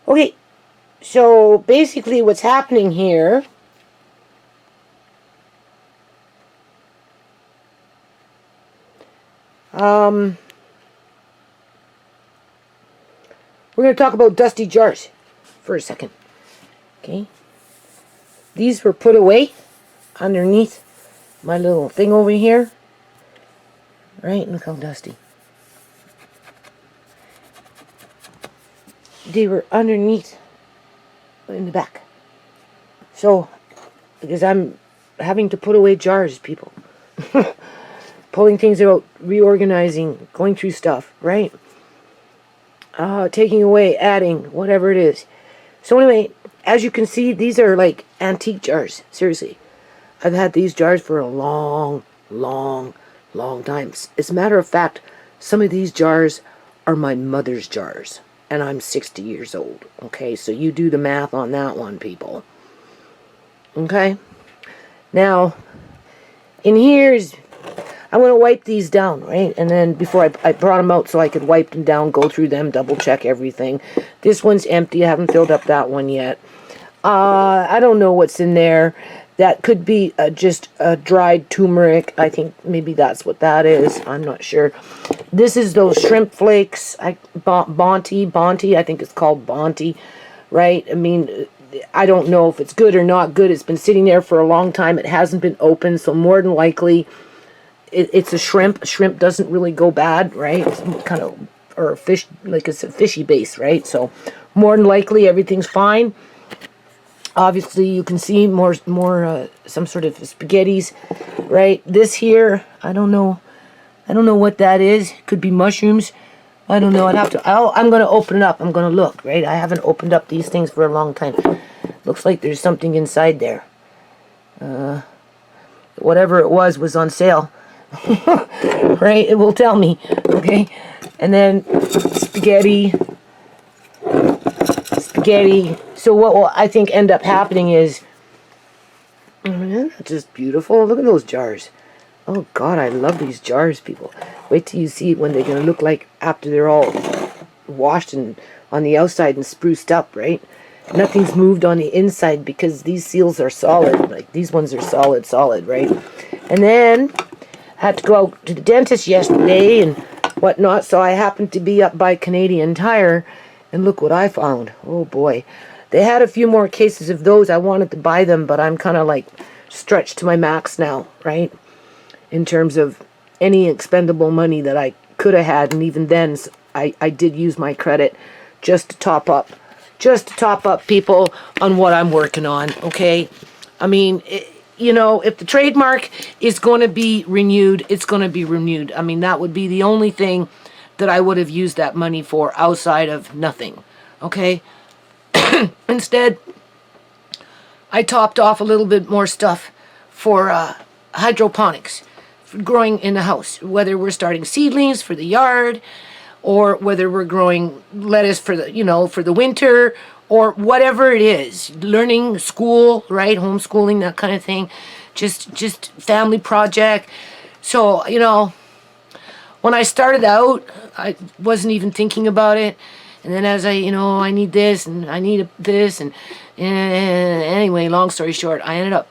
Okay, so basically what's happening here we're going to talk about dusty jars for a second. Okay, these were put away underneath my little thing over here. Right, look how dusty. They were underneath in the back. So, because I'm having to put away jars, people. Pulling things out, reorganizing, going through stuff, right? Taking away, adding, whatever it is. So anyway, as you can see, these are like antique jars. Seriously. I've had these jars for a long time. As a matter of fact, some of these jars are my mother's jars. And I'm 60 years old. Okay, so you do the math on that one, people. Okay? Now, in here is... I'm going to wipe these down, right? And then before I brought them out so I could wipe them down, go through them, double check everything. This one's empty. I haven't filled up that one yet. I don't know what's in there. That could be just a dried turmeric. I think maybe that's what that is. I'm not sure. This is those shrimp flakes. Bonti. I think it's called Bonti, right? I mean, I don't know if it's good or not good. It's been sitting there for a long time. It hasn't been opened, so more than likely... It's a shrimp. A shrimp doesn't really go bad, right? It's kind of, or a fish, like it's a fishy base, right? So more than likely everything's fine. Obviously you can see more some sort of spaghettis, right? This here, I don't know what that is. Could be mushrooms. I don't know. I'm going to open it up. I'm going to look, right? I haven't opened up these things for a long time. Looks like there's something inside there. Whatever it was on sale. Right, it will tell me. Okay, and then spaghetti. So what will I think end up happening is, oh man, that's just beautiful. Look at those jars. Oh God, I love these jars, people. Wait till you see when they're gonna look like after they're all washed and on the outside and spruced up, right? Nothing's moved on the inside because these seals are solid. Like these ones are solid, right? And then I had to go out to the dentist yesterday and whatnot, so I happened to be up by Canadian Tire, and look what I found. Oh boy. They had a few more cases of those. I wanted to buy them, but I'm kind of like stretched to my max now, right? In terms of any expendable money that I could have had, and even then I did use my credit just to top up. Just to top up, people, on what I'm working on, okay? I mean... You know, if the trademark is going to be renewed, it's going to be renewed. I mean, that would be the only thing that I would have used that money for outside of nothing. Okay? Instead, I topped off a little bit more stuff for hydroponics, for growing in the house. Whether we're starting seedlings for the yard, or whether we're growing lettuce for the, for the winter, or whatever it is, learning, school, right, homeschooling, that kind of thing, just family project. So, when I started out, I wasn't even thinking about it, and then as I need this, and I need this, and anyway, long story short, I ended up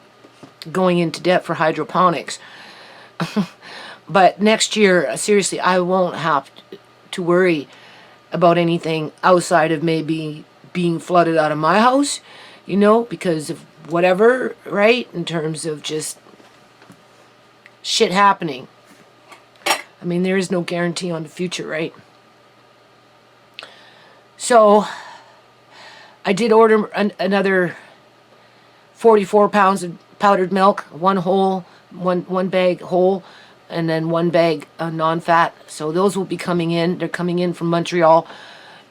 going into debt for hydroponics. But next year, seriously, I won't have to worry about anything outside of maybe being flooded out of my house, because of whatever, right? In terms of just shit happening. I mean, there is no guarantee on the future, right? So, I did order another 44 pounds of powdered milk, one bag whole, and then one bag non-fat. So those will be coming in. They're coming in from Montreal.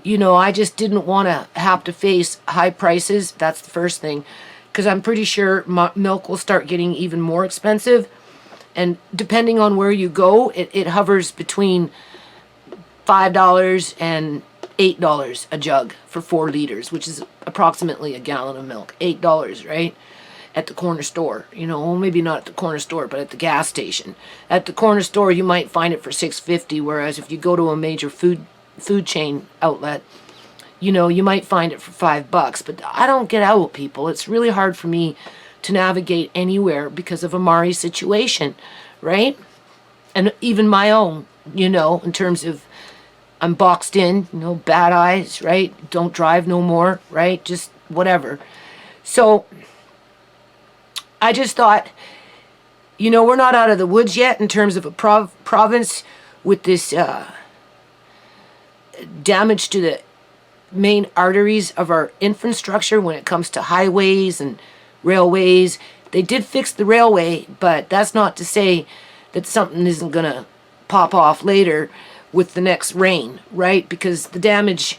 I just didn't want to have to face high prices. That's the first thing. Because I'm pretty sure milk will start getting even more expensive. And depending on where you go, it hovers between $5 and $8 a jug for 4 liters, which is approximately a gallon of milk. $8, right? At the corner store. Maybe not at the corner store, but at the gas station. At the corner store, you might find it for $6.50, whereas if you go to a major food chain outlet, You know, you might find it for $5, but I don't get out, people. It's really hard for me to navigate anywhere because of Amari's situation, right? And even my own, you know, in terms of I'm boxed in, you know, bad eyes, right? Don't drive no more, right? Just whatever. So I just thought, you know, we're not out of the woods yet in terms of a province with this damage to the main arteries of our infrastructure when it comes to highways and railways. They did fix the railway, but that's not to say that something isn't going to pop off later with the next rain, right? Because the damage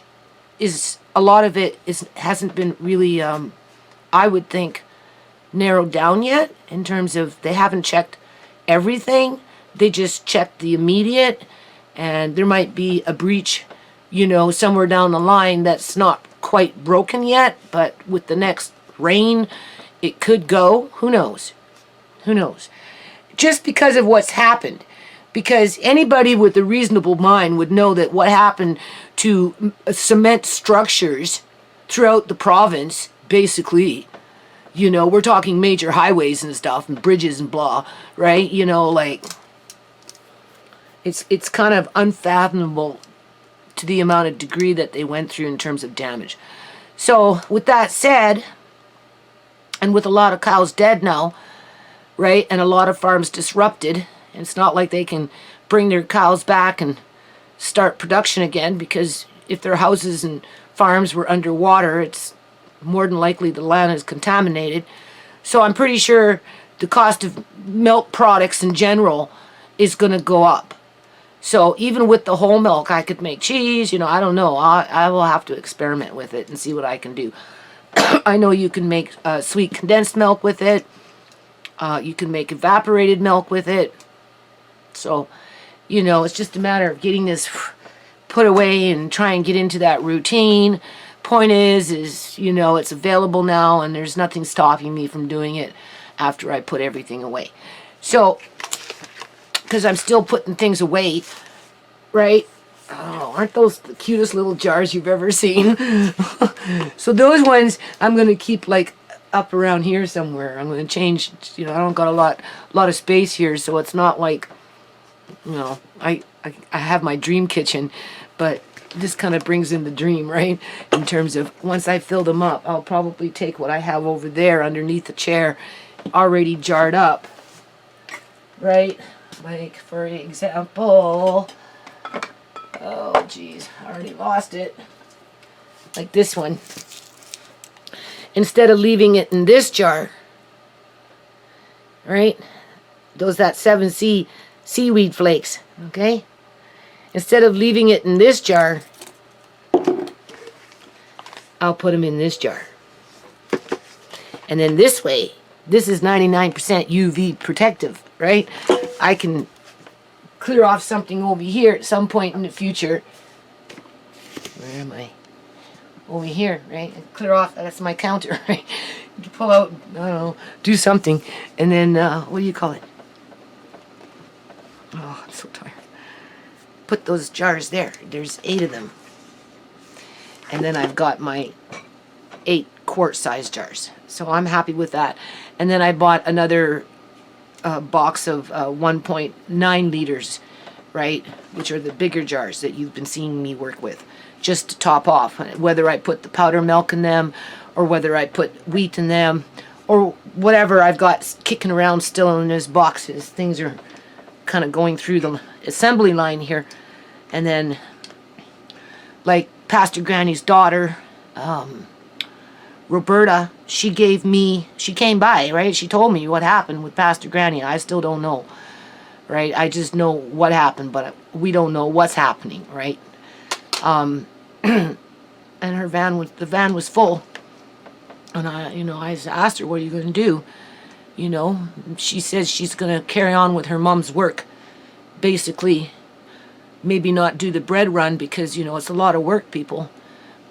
is, a lot of it hasn't been really, I would think, narrowed down yet in terms of they haven't checked everything. They just checked the immediate, and there might be a breach, you know, somewhere down the line that's not quite broken yet, but with the next rain, it could go. Who knows? Who knows? Just because of what's happened. Because anybody with a reasonable mind would know that what happened to cement structures throughout the province, basically, you know, we're talking major highways and stuff and bridges and blah, right? You know, like, it's kind of unfathomable to the amount of degree that they went through in terms of damage. So with that said, and with a lot of cows dead now, right, and a lot of farms disrupted, and it's not like they can bring their cows back and start production again, because if their houses and farms were underwater, it's more than likely the land is contaminated. So I'm pretty sure the cost of milk products in general is going to go up. So even with the whole milk, I could make cheese, you know, I don't know. I will have to experiment with it and see what I can do. I know you can make sweet condensed milk with it. You can make evaporated milk with it. So, you know, it's just a matter of getting this put away and try and get into that routine. Point is, you know, it's available now and there's nothing stopping me from doing it after I put everything away. So, because I'm still putting things away, right? Oh, aren't those the cutest little jars you've ever seen? So those ones I'm going to keep like up around here somewhere. I'm going to change, you know, I don't got a lot of space here, so it's not like, you know, I have my dream kitchen, but this kind of brings in the dream, right? In terms of once I fill them up, I'll probably take what I have over there underneath the chair already jarred up, right? Like, for example, oh geez, I already lost it. Like this one. Instead of leaving it in this jar, right? That 7C seaweed flakes, okay? Instead of leaving it in this jar, I'll put them in this jar. And then this way, this is 99% UV protective, right? I can clear off something over here at some point in the future. Where am I? Over here, right? And clear off, that's my counter, right? You pull out, I don't know, do something, and then, what do you call it? Oh, I'm so tired. Put those jars there. There's 8 of them. And then I've got my 8 quart size jars. So I'm happy with that. And then I bought another box of 1.9 liters, right? Which are the bigger jars that you've been seeing me work with. Just to top off. Whether I put the powder milk in them, or whether I put wheat in them, or whatever I've got kicking around still in those boxes. Things are kind of going through the assembly line here. And then, like Pastor Granny's daughter, Roberta, she came by, right? She told me what happened with Pastor Granny. I still don't know, right? I just know what happened, but we don't know what's happening, right? And the van was full. And I asked her, what are you going to do? You know, she says she's going to carry on with her mom's work. Basically, maybe not do the bread run because, you know, it's a lot of work, people.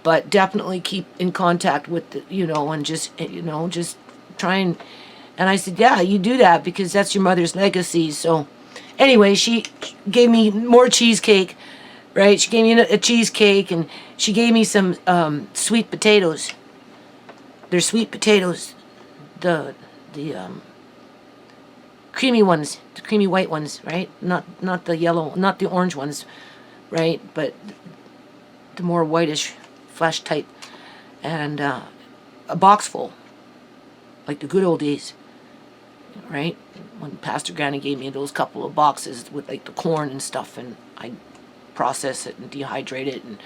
But definitely keep in contact with, and just try and I said, yeah, you do that because that's your mother's legacy. So anyway, she gave me more cheesecake right? She gave me a cheesecake, and she gave me some sweet potatoes. They're sweet potatoes, the creamy ones, the creamy white ones, right? Not the yellow, not the orange ones, right? But the more whitish flesh type, and a box full, like the good old days, right? When Pastor Granny gave me those couple of boxes with like the corn and stuff, and I process it and dehydrate it, and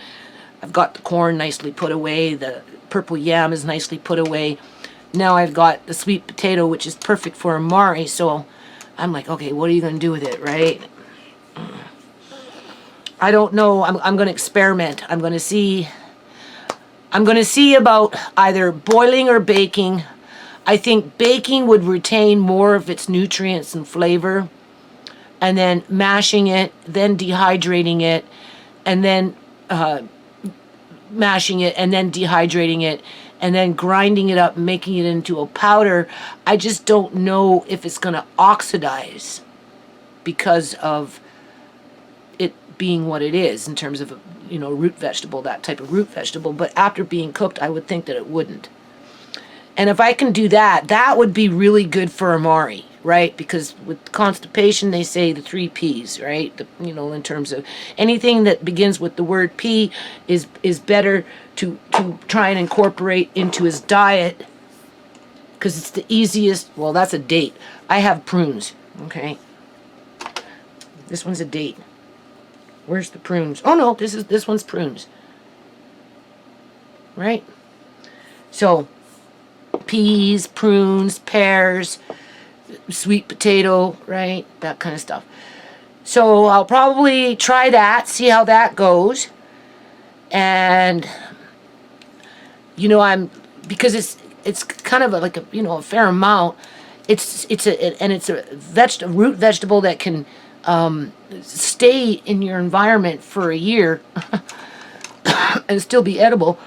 I've got the corn nicely put away, the purple yam is nicely put away. Now I've got the sweet potato, which is perfect for amari, so I'm like, okay, what are you going to do with it, right? I don't know. I'm going to experiment. I'm going to see about either boiling or baking. I think baking would retain more of its nutrients and flavor, and then mashing it, then dehydrating it, and then mashing it, and then dehydrating it, and then grinding it up and making it into a powder. I just don't know if it's going to oxidize because of it being what it is in terms of, root vegetable, that type of root vegetable. But after being cooked, I would think that it wouldn't. And if I can do that, that would be really good for amari, right? Because with constipation, they say the 3 P's, right? In terms of anything that begins with the word P is better to try and incorporate into his diet, because it's the easiest. Well, that's a date. I have prunes, okay? This one's a date. Where's the prunes? Oh no, this one's prunes. Right? So peas, prunes, pears, sweet potato, right? That kind of stuff. So I'll probably try that, see how that goes. And because it's kind of like a fair amount. It's a root vegetable that can stay in your environment for a year and still be edible.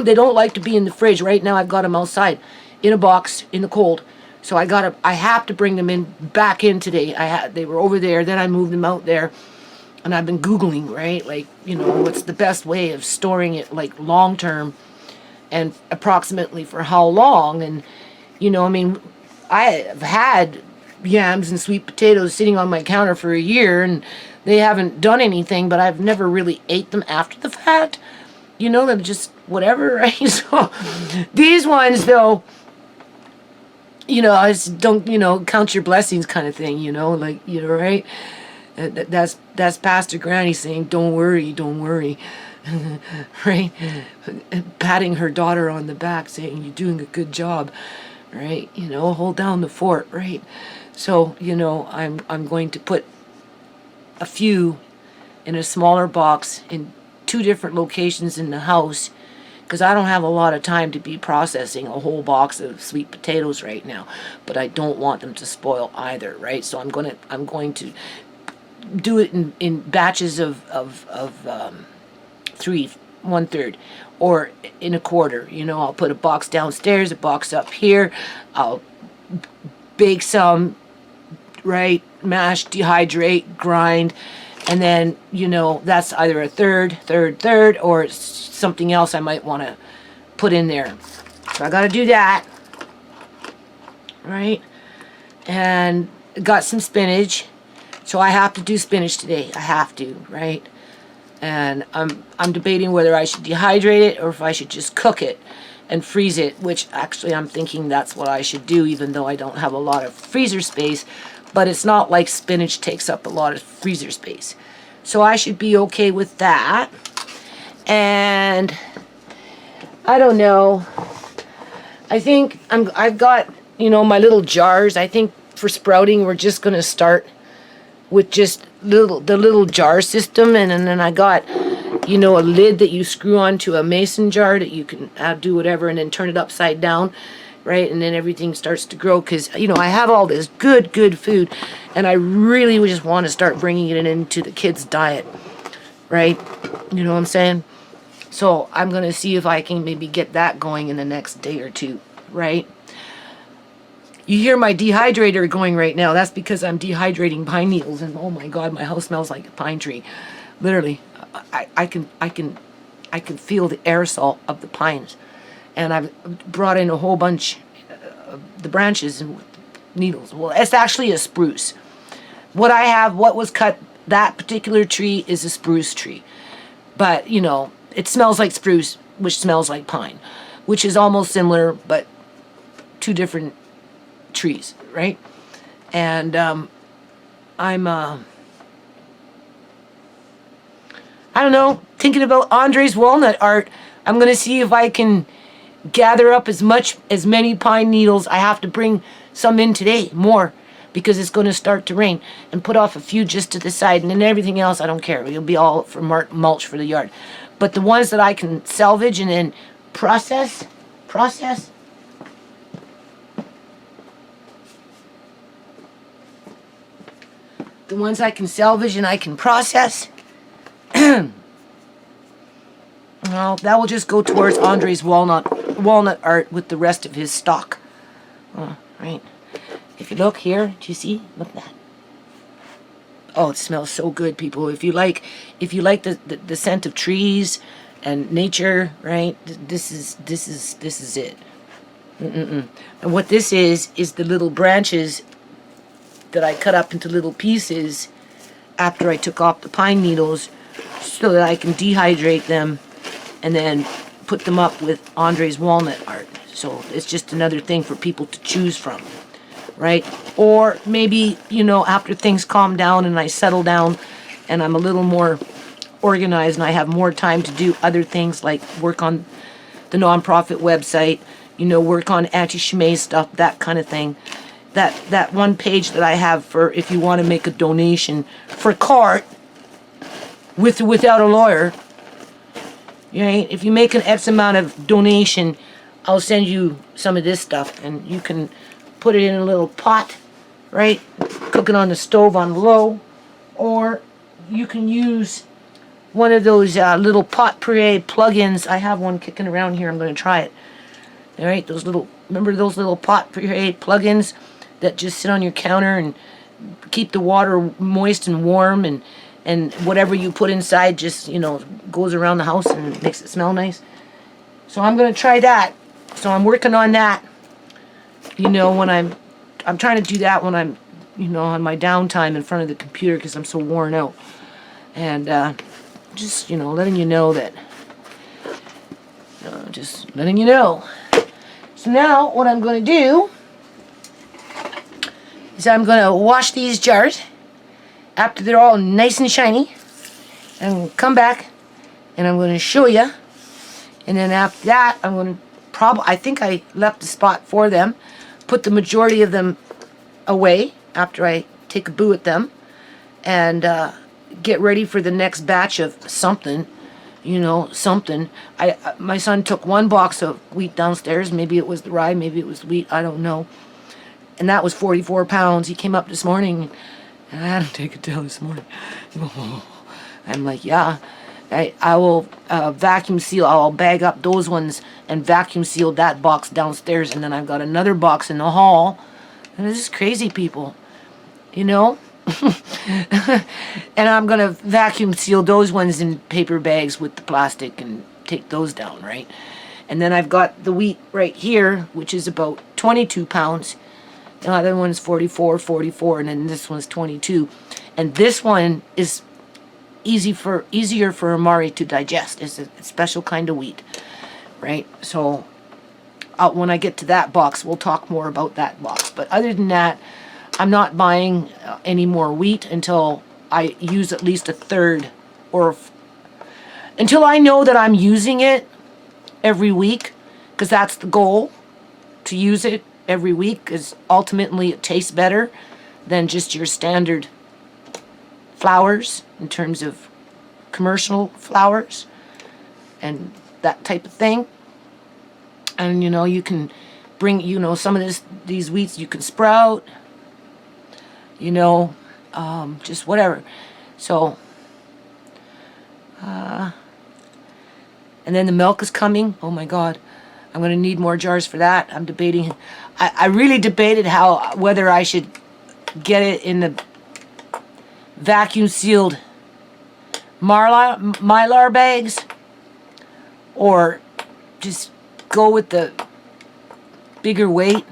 They don't like to be in the fridge. Right now I've got them outside in a box in the cold. So I have to bring them back in today. They were over there, then I moved them out there. And I've been Googling, right? Like, what's the best way of storing it, like, long term, and approximately for how long. And, I have had yams and sweet potatoes sitting on my counter for a year, and they haven't done anything, but I've never really ate them after the fact. They're just whatever, right? So these ones, though, I just don't, count your blessings kind of thing, like, right? That's Pastor Granny saying, don't worry, right? Patting her daughter on the back, saying, you're doing a good job, right? Hold down the fort, right? So, I'm going to put a few in a smaller box in 2 different locations in the house, because I don't have a lot of time to be processing a whole box of sweet potatoes right now, but I don't want them to spoil either, right? So I'm going to do it in batches of 3, 1/3, or in a quarter. I'll put a box downstairs, a box up here. I'll bake some, right? Mash, dehydrate, grind, and then that's either a third, or it's something else I might want to put in there. So I got to do that, right? And got some spinach. So I have to do spinach today. I have to, right? And I'm debating whether I should dehydrate it or if I should just cook it and freeze it, which actually I'm thinking that's what I should do, even though I don't have a lot of freezer space. But it's not like spinach takes up a lot of freezer space. So I should be okay with that. And I don't know. I think I've got, my little jars. I think for sprouting we're just going to start with just the little jar system, and then I got a lid that you screw onto a mason jar that you can do whatever, and then turn it upside down, right? And then everything starts to grow, because I have all this good food, and I really just want to start bringing it into the kids' diet, right? You know what I'm saying? So I'm gonna see if I can maybe get that going in the next day or 2, right? You hear my dehydrator going right now. That's because I'm dehydrating pine needles, and oh my God, my house smells like a pine tree. Literally, I can feel the aerosol of the pines, and I've brought in a whole bunch of the branches and needles. Well, it's actually a spruce. What was cut, that particular tree is a spruce tree, but you know, it smells like spruce, which smells like pine, which is almost similar, but two different trees, right? And I'm I don't know, thinking about Andre's walnut art. I'm gonna see if I can gather up as many pine needles. I have to bring some in today, more, because it's going to start to rain, and put off a few just to the side, and then everything else I don't care. It'll be all for mulch for the yard. But the ones that I can salvage and then process, the ones I can salvage and I can process, well, that will just go towards Andre's walnut art with the rest of his stock. Right. If you look here, do you see? Look at that. Oh, it smells so good, people. If you like the scent of trees and nature, right? This is it. And what this is the little branches that I cut up into little pieces after I took off the pine needles, so that I can dehydrate them and then put them up with Andre's walnut art. So it's just another thing for people to choose from, right? Or maybe, you know, after things calm down and I settle down and I'm a little more organized and I have more time to do other things like work on the nonprofit website, you know, work on anti-Shimei stuff, that kind of thing. That one page that I have for if you want to make a donation for CART with or without a lawyer, right? If you make an X amount of donation, I'll send you some of this stuff, and you can put it in a little pot, right? Cook it on the stove on low, or you can use one of those little pot puree plugins. I have one kicking around here. I'm going to try it. All right, remember those little pot puree plugins that just sit on your counter and keep the water moist and warm, and whatever you put inside just, you know, goes around the house and makes it smell nice. So I'm going to try that. So I'm working on that, you know, when I'm trying to do that when I'm, you know, on my downtime in front of the computer because I'm so worn out. And just, you know, letting you know that, just letting you know. So now what I'm going to do is I'm going to wash these jars after they're all nice and shiny, and come back and I'm going to show you. And then after that, I'm going to I think I left a spot for them, put the majority of them away after I take a boo at them, and get ready for the next batch of something, you know, something. My son took one box of wheat downstairs. Maybe it was the rye, maybe it was the wheat, I don't know. And that was 44 pounds. He came up this morning, and I had him take it down this morning. I'm like, yeah. I will vacuum seal. I'll bag up those ones and vacuum seal that box downstairs, and then I've got another box in the hall. And this is crazy, people, you know. And I'm gonna vacuum seal those ones in paper bags with the plastic and take those down, right? And then I've got the wheat right here, which is about 22 pounds. The other one's 44, and then this one's 22. And this one is easier for Amari to digest. It's a special kind of wheat, right? So when I get to that box, we'll talk more about that box. But other than that, I'm not buying any more wheat until I use at least a third, or until I know that I'm using it every week, because that's the goal, to use it every week, because ultimately it tastes better than just your standard flours in terms of commercial flours and that type of thing. And you know, you can bring, you know, some of these wheats you can sprout, you know, just whatever. So and then the milk is coming. Oh my god, I'm gonna need more jars for that. I'm debating. I really debated whether I should get it in the vacuum sealed Mylar bags, or just go with the bigger weight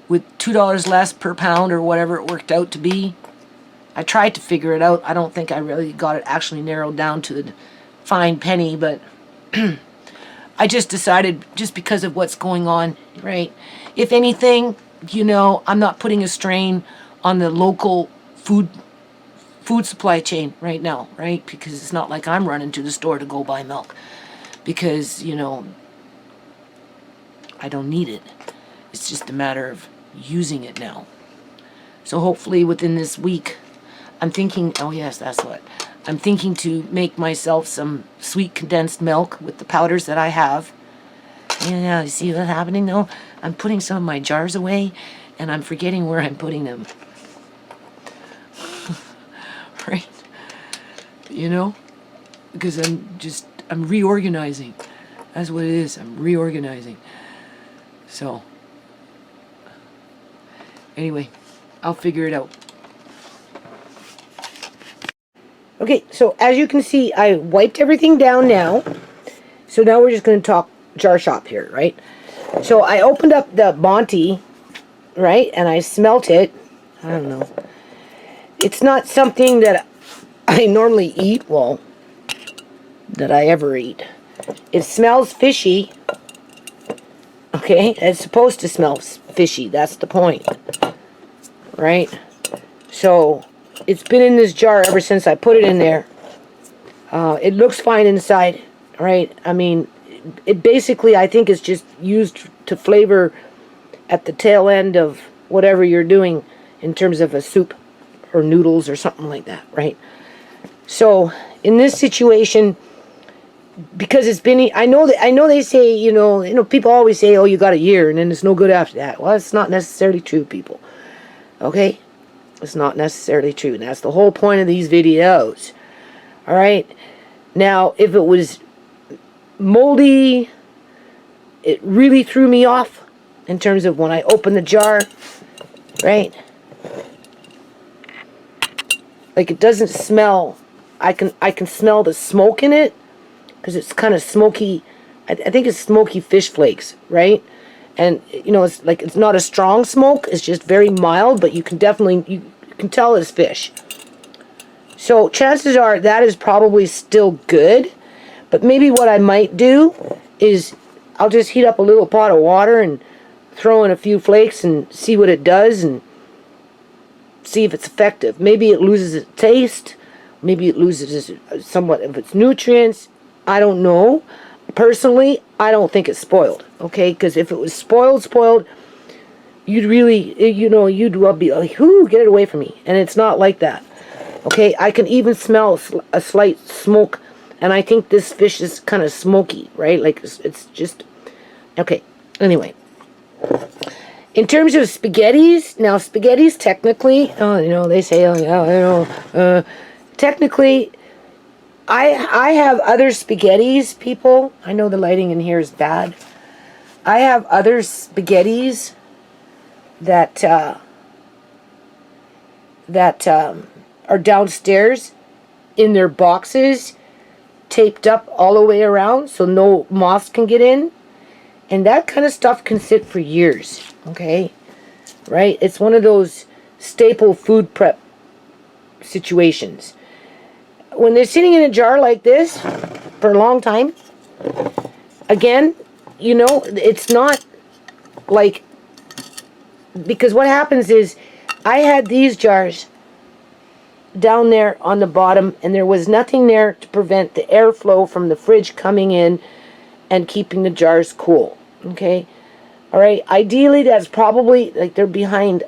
with $2 less per pound or whatever it worked out to be. I tried to figure it out. I don't think I really got it actually narrowed down to the fine penny, but I just decided, just because of what's going on, right? If anything, you know, I'm not putting a strain on the local food supply chain right now, right? Because it's not like I'm running to the store to go buy milk, because, you know, I don't need it. It's just a matter of using it now. So hopefully within this week, I'm thinking, oh yes, that's what. I'm thinking to make myself some sweet condensed milk with the powders that I have. Yeah, you see what's happening though? I'm putting some of my jars away and I'm forgetting where I'm putting them. Right? You know? Because I'm reorganizing. That's what it is. I'm reorganizing. So, anyway, I'll figure it out. Okay, so as you can see, I wiped everything down now. So now we're just going to talk jar shop here, right? So I opened up the Bonte, right? And I smelt it. I don't know. It's not something that I normally eat, well, that I ever eat. It smells fishy. Okay, it's supposed to smell fishy. That's the point. Right? So, it's been in this jar ever since I put it in there. It looks fine inside, right? I mean, it basically, I think, is just used to flavor at the tail end of whatever you're doing in terms of a soup or noodles or something like that, right? So, in this situation, because it's been, I know they say, you know, people always say, oh, you got a year and then it's no good after that. Well, it's not necessarily true, people. Okay? It's not necessarily true. And that's the whole point of these videos. Alright? Now, if it was moldy, it really threw me off in terms of when I opened the jar. Right? Like, it doesn't smell. I can smell the smoke in it, because it's kind of smoky. I think it's smoky fish flakes, right? And, you know, it's like, it's not a strong smoke. It's just very mild, but you can definitely, you can tell it's fish. So chances are that is probably still good. But maybe what I might do is I'll just heat up a little pot of water and throw in a few flakes and see what it does and see if it's effective. Maybe it loses its taste. Maybe it loses somewhat of its nutrients. I don't know. Personally, I don't think it's spoiled. Okay? Because if it was spoiled, you'd really, you know, you'd be like, whoo, get it away from me. And it's not like that. Okay? I can even smell a slight smoke. And I think this fish is kind of smoky, right? Like, it's just... Okay. Anyway. In terms of spaghettis, now spaghettis technically, you know, they say, oh, yeah, you know, technically... I have other spaghettis, people. I know the lighting in here is bad. I have other spaghettis that are downstairs in their boxes, taped up all the way around so no moths can get in. And that kind of stuff can sit for years, okay? Right? It's one of those staple food prep situations. When they're sitting in a jar like this for a long time, again, you know, it's not like, because what happens is, I had these jars down there on the bottom and there was nothing there to prevent the airflow from the fridge coming in and keeping the jars cool. Okay? Alright, ideally that's probably, like, they're behind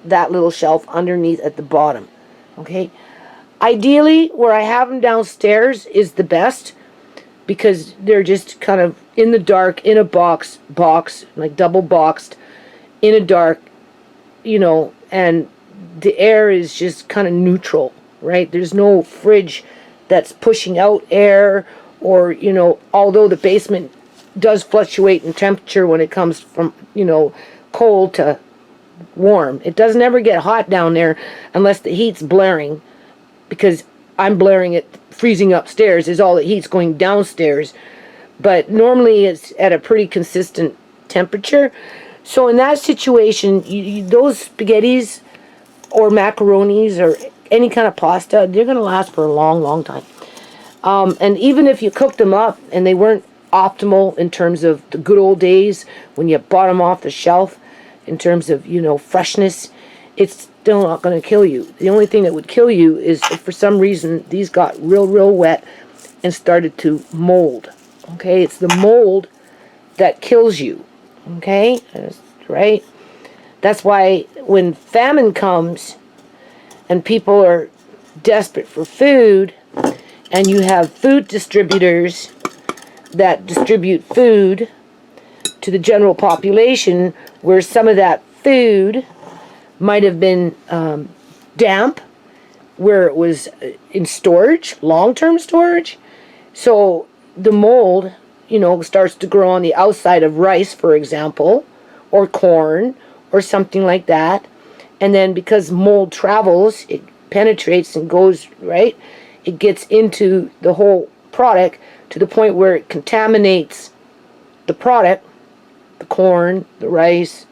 that little shelf underneath at the bottom. Okay? Ideally, where I have them downstairs is the best, because they're just kind of in the dark, in a box, like double boxed, in a dark, you know, and the air is just kind of neutral, right? There's no fridge that's pushing out air, or, you know, although the basement does fluctuate in temperature when it comes from, you know, cold to warm. It doesn't ever get hot down there unless the heat's blaring. Because I'm blaring it, freezing upstairs, is all the heat's going downstairs. But normally it's at a pretty consistent temperature. So in that situation, those spaghettis or macaronis or any kind of pasta, they're going to last for a long, long time. And even if you cooked them up and they weren't optimal in terms of the good old days when you bought them off the shelf, in terms of, freshness, it's still not going to kill you. The only thing that would kill you is if for some reason these got real, real wet and started to mold. Okay, it's the mold that kills you. Okay, right? That's why when famine comes and people are desperate for food, and you have food distributors that distribute food to the general population, where some of that food might have been damp, where it was in storage, long-term storage. So the mold, starts to grow on the outside of rice, for example, or corn, or something like that. And then because mold travels, it penetrates and goes, right? It gets into the whole product to the point where it contaminates the product, the corn, the rice,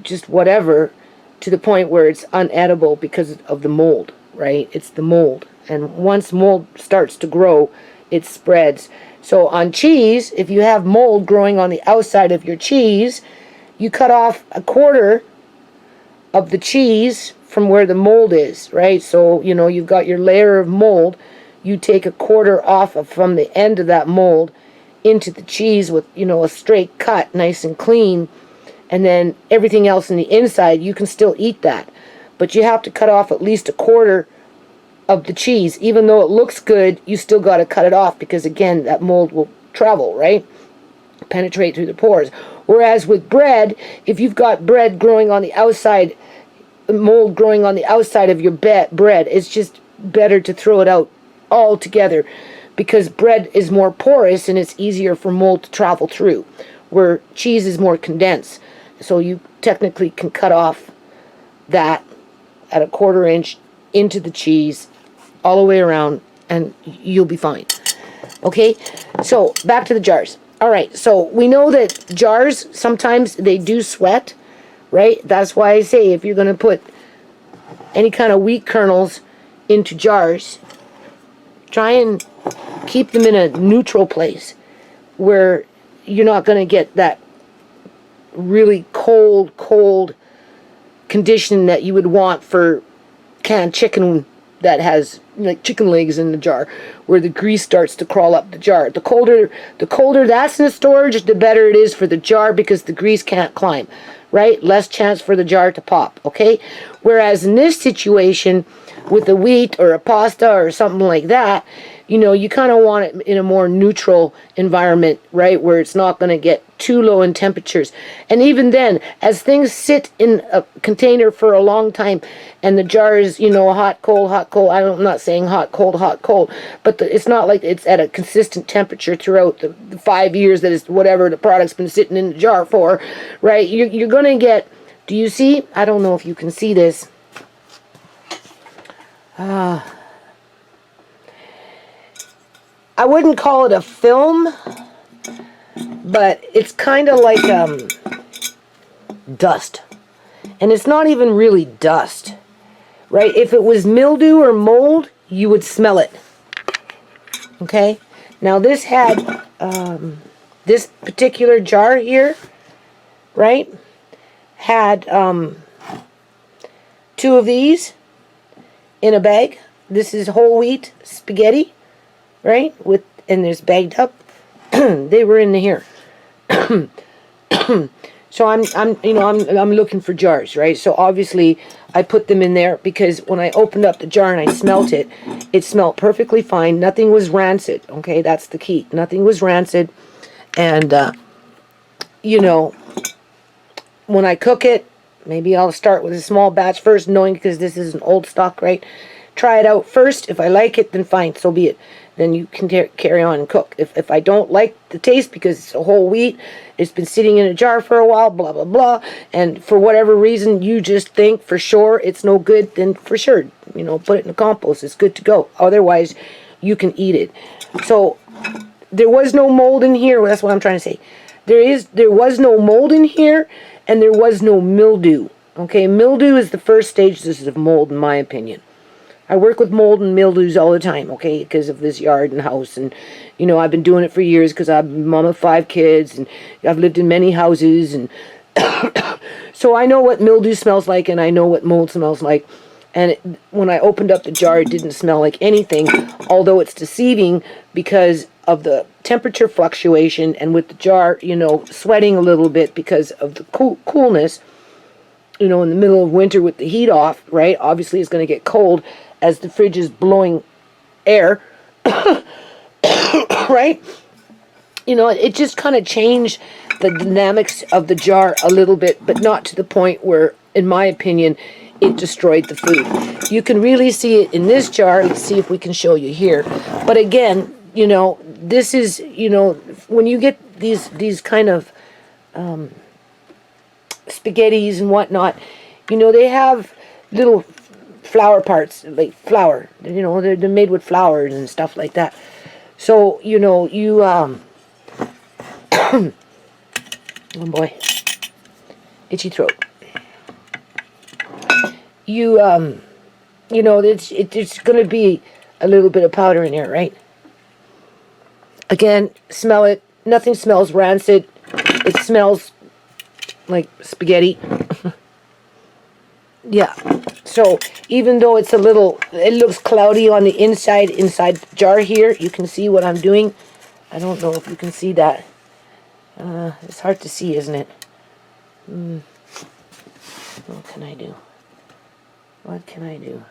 just whatever, to the point where it's unedible because of the mold, right? It's the mold. And once mold starts to grow, it spreads. So on cheese, if you have mold growing on the outside of your cheese, you cut off a quarter of the cheese from where the mold is, right? So, you've got your layer of mold. You take a quarter off from the end of that mold into the cheese with, a straight cut, nice and clean. And then everything else in the inside, you can still eat that. But you have to cut off at least a quarter of the cheese. Even though it looks good, you still got to cut it off because, again, that mold will travel, right? Penetrate through the pores. Whereas with bread, if you've got bread growing on the outside, mold growing on the outside of your bread, it's just better to throw it out altogether, because bread is more porous and it's easier for mold to travel through, where cheese is more condensed. So you technically can cut off that at a quarter inch into the cheese all the way around and you'll be fine. Okay, so back to the jars. All right, so we know that jars, sometimes they do sweat, right? That's why I say if you're going to put any kind of wheat kernels into jars, try and keep them in a neutral place where you're not going to get that really cold condition that you would want for canned chicken that has like chicken legs in the jar, where the grease starts to crawl up the jar. The colder that's in the storage, the better it is for the jar, because the grease can't climb, right? Less chance for the jar to pop, okay? Whereas in this situation, with a wheat or a pasta or something like that, you kind of want it in a more neutral environment, right? Where it's not going to get too low in temperatures. And even then, as things sit in a container for a long time and the jar is, hot, cold, I'm not saying hot, cold, but it's not like it's at a consistent temperature throughout the 5 years that is whatever the product's been sitting in the jar for, right? You're going to get, do you see? I don't know if you can see this. I wouldn't call it a film, but it's kind of like dust. And it's not even really dust, right? If it was mildew or mold, you would smell it. Okay? Now this had, this particular jar here, right, had 2 of these in a bag. This is whole wheat spaghetti, right? And there's bagged up. They were in here. So I'm looking for jars, right? So obviously I put them in there because when I opened up the jar and I smelt it, it smelled perfectly fine. Nothing was rancid. Okay, that's the key. Nothing was rancid. And when I cook it, maybe I'll start with a small batch first, knowing because this is an old stock, right? try it out first. If I like it, then fine, so be it. Then you can carry on and cook. If I don't like the taste because it's a whole wheat, it's been sitting in a jar for a while, blah, blah, blah, and for whatever reason you just think for sure it's no good, then for sure, put it in the compost. It's good to go. Otherwise, you can eat it. So there was no mold in here. That's what I'm trying to say. There was no mold in here, and there was no mildew. Okay, mildew is the first stages of mold, in my opinion. I work with mold and mildews all the time, okay, because of this yard and house. And, I've been doing it for years because I'm a mom of 5 kids, and I've lived in many houses. And so I know what mildew smells like, and I know what mold smells like. And when I opened up the jar, it didn't smell like anything, although it's deceiving because of the temperature fluctuation, and with the jar, sweating a little bit because of the coolness, in the middle of winter with the heat off, right? Obviously, it's going to get cold as the fridge is blowing air, right? It just kind of changed the dynamics of the jar a little bit, but not to the point where, in my opinion, it destroyed the food. You can really see it in this jar. Let's see if we can show you here. But again, this is, when you get these kind of spaghettis and whatnot, they have little flour parts, like flour, they're made with flours and stuff like that. So, oh boy, itchy throat. It's going to be a little bit of powder in there, right? Again, smell it. Nothing smells rancid. It smells like spaghetti. Yeah. So even though it looks cloudy on the inside the jar here, you can see what I'm doing. I don't know if you can see that. It's hard to see, isn't it? What can I do? What can I do?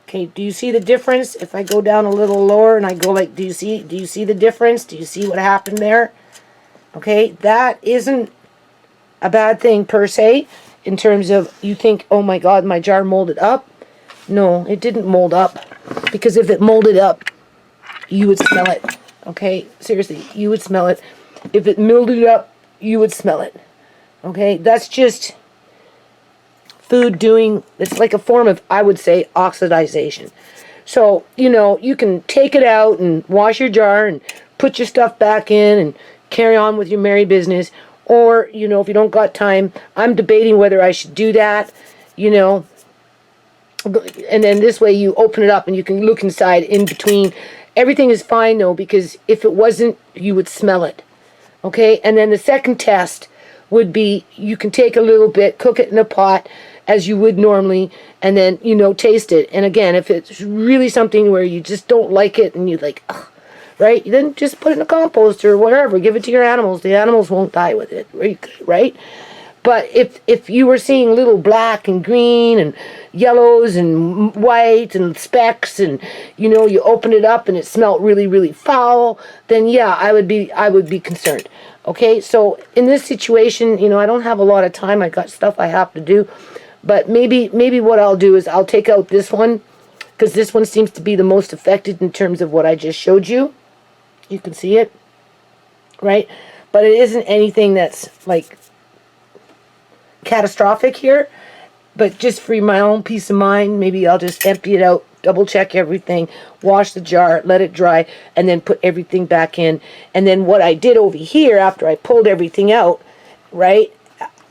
Okay, do you see the difference? If I go down a little lower and I go like, do you see the difference? Do you see what happened there? Okay, that isn't a bad thing per se, in terms of you think, oh my God, my jar molded up. No, it didn't mold up, because if it molded up, you would smell it. Okay, seriously, you would smell it. If it mildewed up, you would smell it. Okay, that's just food doing, it's like a form of, I would say, oxidization. So, you can take it out and wash your jar and put your stuff back in and carry on with your merry business. Or, if you don't got time, I'm debating whether I should do that, and then this way you open it up and you can look inside in between. Everything is fine though, because if it wasn't, you would smell it. Okay, and then the second test would be, you can take a little bit, cook it in a pot as you would normally, and then, taste it. And again, if it's really something where you just don't like it and you're like, ugh, right, then just put it in a compost or whatever. Give it to your animals. The animals won't die with it, right? But if you were seeing little black and green and yellows and white and specks, and you open it up and it smelled really, really foul, then yeah, I would be concerned. Okay, so in this situation, I don't have a lot of time. I got stuff I have to do. But maybe what I'll do is I'll take out this one, because this one seems to be the most affected in terms of what I just showed you. You can see it, right? But it isn't anything that's like catastrophic here. But just for my own peace of mind, maybe I'll just empty it out, double check everything, wash the jar, let it dry, and then put everything back in. And then what I did over here after I pulled everything out, right,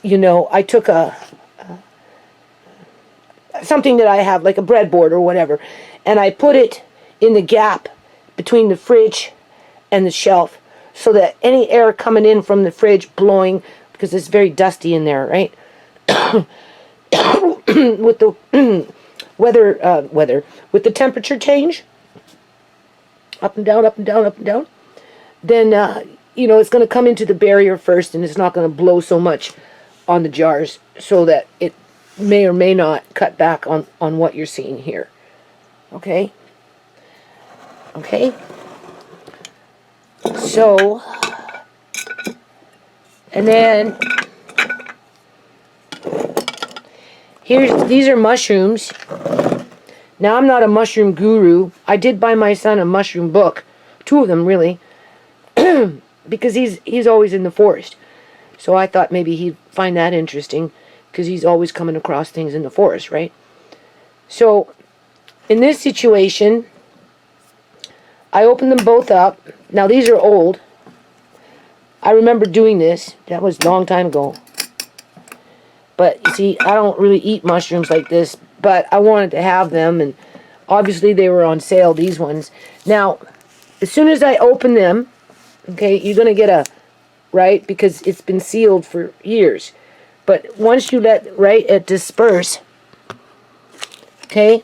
I took something that I have, like a breadboard or whatever, and I put it in the gap between the fridge and the shelf, so that any air coming in from the fridge blowing, because it's very dusty in there, right? With the with the temperature change, up and down, up and down, up and down, then it's going to come into the barrier first, and it's not going to blow so much on the jars, so that it may or may not cut back on what you're seeing here. Okay? So, and then these are mushrooms. Now, I'm not a mushroom guru. I did buy my son a mushroom book. 2 of them, really. Because he's always in the forest. So I thought maybe he'd find that interesting. Because he's always coming across things in the forest, right? So, in this situation, I opened them both up. Now, these are old. I remember doing this. That was a long time ago. But, you see, I don't really eat mushrooms like this. But I wanted to have them. And obviously, they were on sale, these ones. Now, as soon as I open them, okay, you're going to get a, right? Because it's been sealed for years. But once you let, right, it disperse. Okay.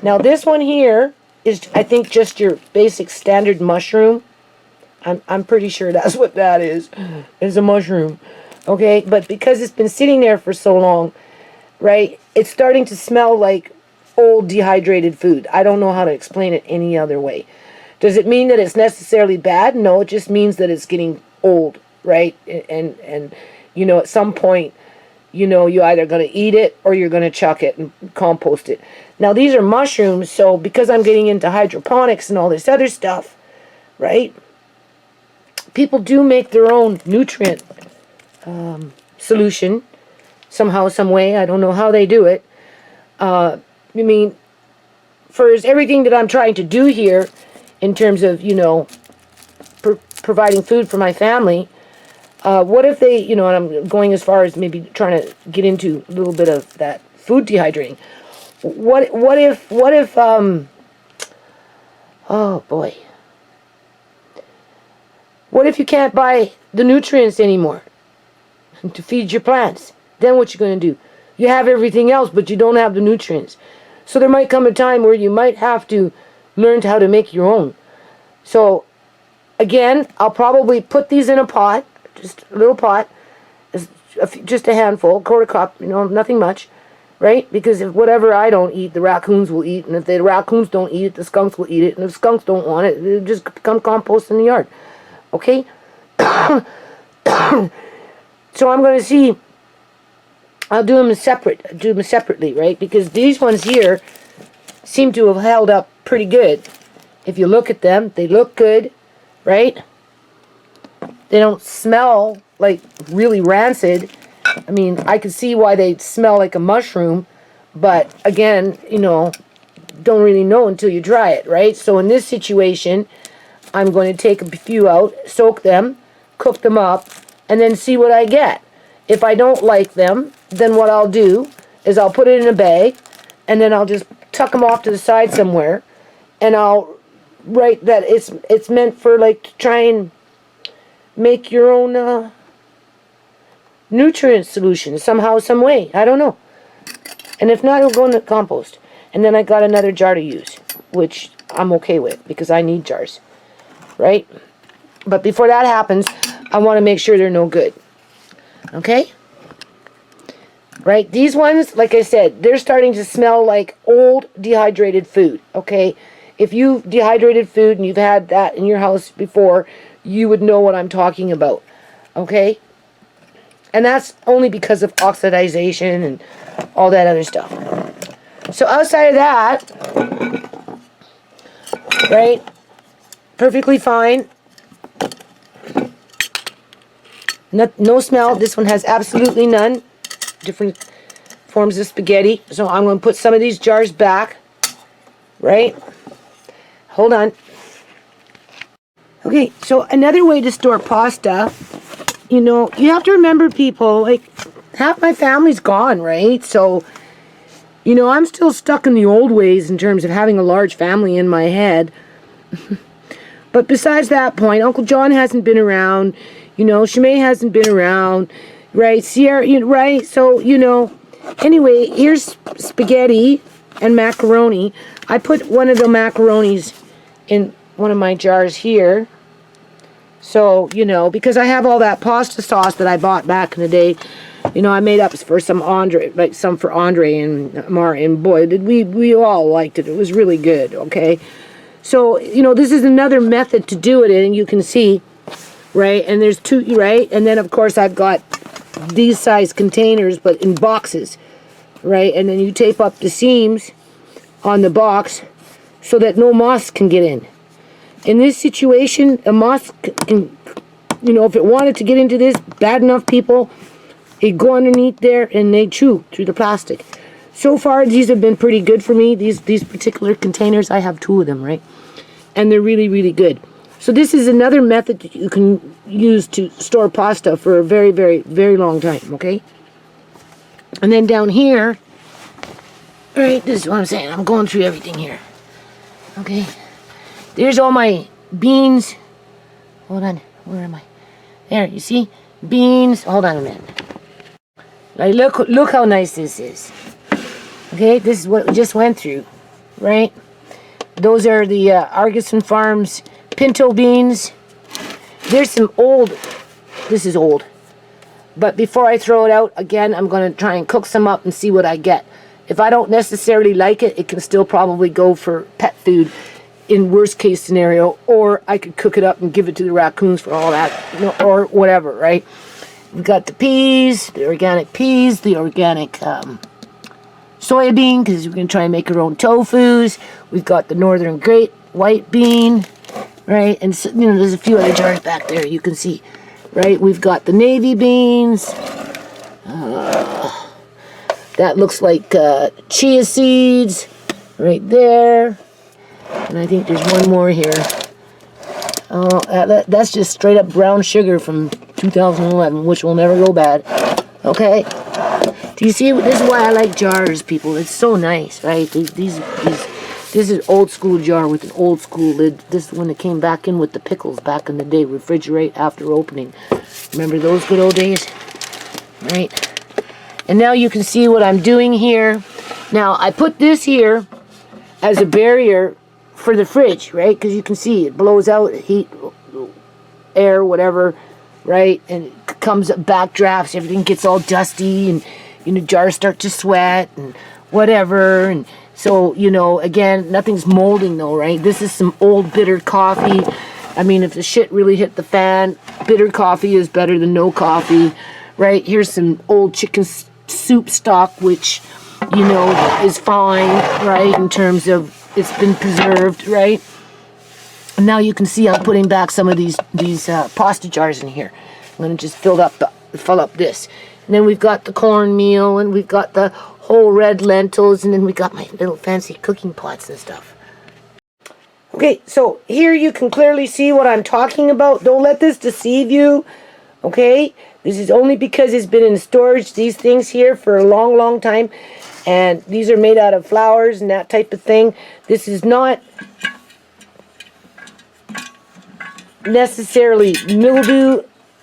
Now, this one here is, I think, just your basic standard mushroom. I'm pretty sure that's what that is. It's a mushroom. Okay, but because it's been sitting there for so long, right, it's starting to smell like old dehydrated food. I don't know how to explain it any other way. Does it mean that it's necessarily bad? No, it just means that it's getting old, right? And you know, at some point, you know, you're either going to eat it or you're going to chuck it and compost it. Now, these are mushrooms, so because I'm getting into hydroponics and all this other stuff, right, people do make their own nutrient solution somehow, some way. I don't know how they do it. I mean, for everything that I'm trying to do here in terms of, you know, providing food for my family, what if they, you know, and I'm going as far as maybe trying to get into a little bit of that food dehydrating. What if, oh boy. What if you can't buy the nutrients anymore to feed your plants? Then what you going to do? You have everything else, but you don't have the nutrients. So there might come a time where you might have to learn how to make your own. So, again, I'll probably put these in a pot, just a little pot, just a handful, quarter cup, you know, nothing much, right? Because if whatever I don't eat, the raccoons will eat, and if the raccoons don't eat it, the skunks will eat it, and if skunks don't want it, it'll just become compost in the yard. Okay? So I'm going to see, I'll do them separately, right? Because these ones here seem to have held up pretty good. If you look at them, they look good, right? They don't smell like really rancid. I mean, I can see why they smell like a mushroom, but again, you know, don't really know until you try it, right? So in this situation, I'm going to take a few out, soak them, cook them up, and then see what I get. If I don't like them, then what I'll do is I'll put it in a bag, and then I'll just tuck them off to the side somewhere, and I'll write that it's meant for, like, to try and make your own nutrient solution somehow, some way. I don't know. And if not, it'll go in the compost. And then I got another jar to use, which I'm okay with because I need jars, right? But before that happens, I want to make sure they're no good. Okay? Right? These ones, like I said, they're starting to smell like old dehydrated food. Okay? If you've dehydrated food and you've had that in your house before, you would know what I'm talking about. Okay? And that's only because of oxidization and all that other stuff. So outside of that, right? Perfectly fine. No smell. This one has absolutely none. Different forms of spaghetti. So I'm going to put some of these jars back. Right? Hold on. Okay, so another way to store pasta, you know, you have to remember, people, like, half my family's gone, right? So, you know, I'm still stuck in the old ways in terms of having a large family in my head. But besides that point, Uncle John hasn't been around. You know, Shimei hasn't been around, right? Sierra, you know, right? So, you know, anyway, here's spaghetti and macaroni. I put one of the macaronis in one of my jars here. So, you know, because I have all that pasta sauce that I bought back in the day. You know, I made up for some Andre, like some for Andre and Mar, and boy, did we all liked it. It was really good, okay? So, you know, this is another method to do it in, you can see, right? And there's two, right? And then, of course, I've got these size containers, but in boxes, right? And then you tape up the seams on the box so that no moths can get in. In this situation, a moth can, you know, if it wanted to get into this, bad enough people, it'd go underneath there and they chew through the plastic. So far, these have been pretty good for me. These particular containers, I have 2 of them, right? And they're really, really good. So this is another method that you can use to store pasta for a very, very, very long time, okay? And then down here, right, this is what I'm saying. I'm going through everything here. Okay. There's all my beans. Hold on. Where am I? There, you see? Beans. Hold on a minute. Like, look how nice this is. Okay, this is what we just went through, right? Those are the Argosson Farms pinto beans. There's some old. This is old. But before I throw it out, again, I'm going to try and cook some up and see what I get. If I don't necessarily like it, it can still probably go for pet food in worst case scenario, or I could cook it up and give it to the raccoons for all that, you know, or whatever, right? We've got the peas, the organic soybean, because we're going to try and make our own tofus. We've got the Northern Great White Bean, right? And, so, you know, there's a few other jars back there you can see, right? We've got the navy beans. That looks like chia seeds right there. And I think there's one more here. Oh, that's just straight up brown sugar from 2011, which will never go bad. Okay? Do you see? This is why I like jars, people. It's so nice, right? This is old school jar with an old school lid. This is one that came back in with the pickles back in the day. Refrigerate after opening. Remember those good old days? Right? And now you can see what I'm doing here. Now, I put this here as a barrier for the fridge, right? Because you can see it blows out heat, air, whatever, right? And it comes up, backdrafts, everything gets all dusty, and, you know, jars start to sweat and whatever. And so, you know, again, nothing's molding though, right? This is some old bitter coffee. I mean, if the shit really hit the fan, bitter coffee is better than no coffee, right? Here's some old chicken soup stock, which, you know, is fine, right? In terms of it's been preserved, right? And now you can see I'm putting back some of these pasta jars in here. I'm going to just fill up this. And then we've got the cornmeal, and we've got the whole red lentils, and then we got my little fancy cooking pots and stuff. Okay, so here you can clearly see what I'm talking about. Don't let this deceive you, okay? This is only because it's been in storage, these things here, for a long, long time. And these are made out of flowers and that type of thing. This is not necessarily mildew,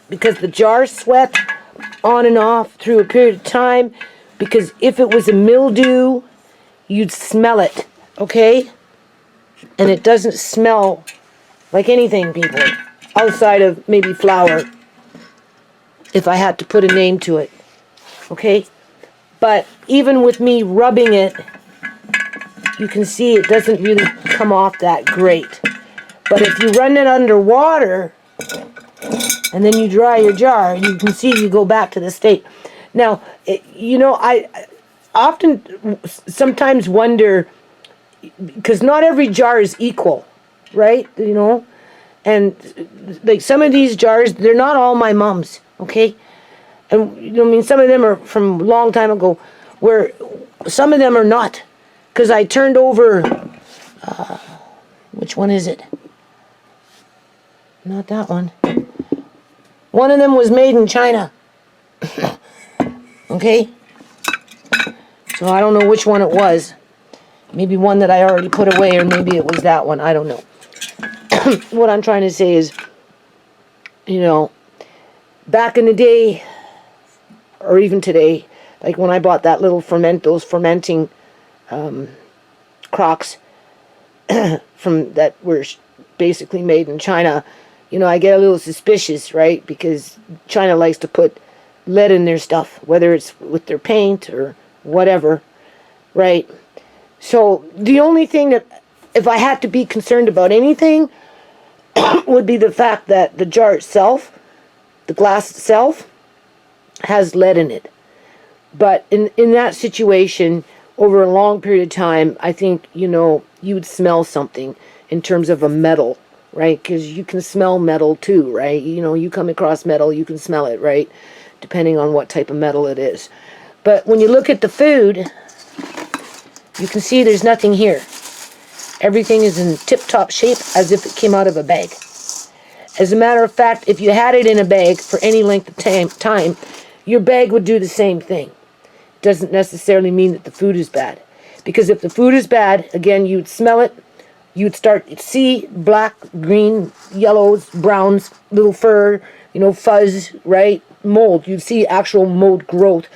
because the jars sweat on and off through a period of time. Because if it was a mildew, you'd smell it, okay? And it doesn't smell like anything, people, outside of maybe flour, if I had to put a name to it, okay? But even with me rubbing it, you can see it doesn't really come off that great. But if you run it under water, and then you dry your jar, you can see you go back to the state. Now, you know, I often sometimes wonder, because not every jar is equal, right? You know? And like some of these jars, they're not all my mom's, okay? And, you know, I mean, some of them are from a long time ago, where some of them are not. Because I turned over, which one is it? Not that one. One of them was made in China. Okay? So I don't know which one it was. Maybe one that I already put away, or maybe it was that one. I don't know. What I'm trying to say is, you know, back in the day, or even today, like when I bought that little those fermenting crocks from that were basically made in China, you know, I get a little suspicious, right? Because China likes to put lead in their stuff, whether it's with their paint or whatever, right? So the only thing that, if I had to be concerned about anything, would be the fact that the jar itself, the glass itself, has lead in it. But in that situation, over a long period of time, I think, you would smell something in terms of a metal, right? Because you can smell metal too, right? You come across metal, you can smell it, right? Depending on what type of metal it is. But when you look at the food, you can see there's nothing here. Everything is in tip-top shape as if it came out of a bag. As a matter of fact, if you had it in a bag for any length of time, your bag would do the same thing. Doesn't necessarily mean that the food is bad. Because if the food is bad, again, you would smell it, you would start to see black, green, yellows, browns, little fur, fuzz, right? Mold. You'd see actual mold growth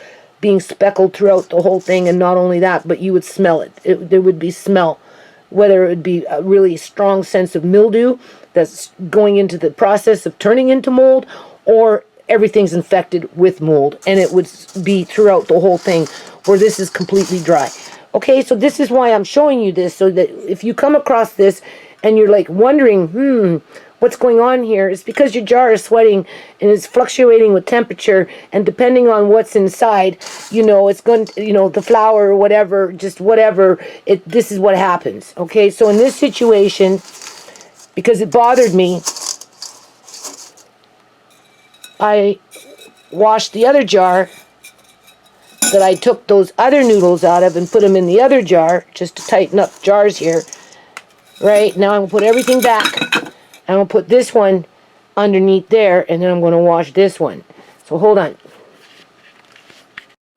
being speckled throughout the whole thing, and not only that, but you would smell it. There would be smell, whether it would be a really strong sense of mildew that's going into the process of turning into mold, or everything's infected with mold, and it would be throughout the whole thing, where this is completely dry. Okay, so this is why I'm showing you this, so that if you come across this and you're like wondering, what's going on here, it's because your jar is sweating and it's fluctuating with temperature, and depending on what's inside, it's going to, the flour or whatever, just whatever, this is what happens. Okay, so in this situation, because it bothered me, I washed the other jar that I took those other noodles out of and put them in the other jar, just to tighten up jars here. Right, now I'm going to put everything back. I'm going to put this one underneath there, and then I'm going to wash this one. So hold on.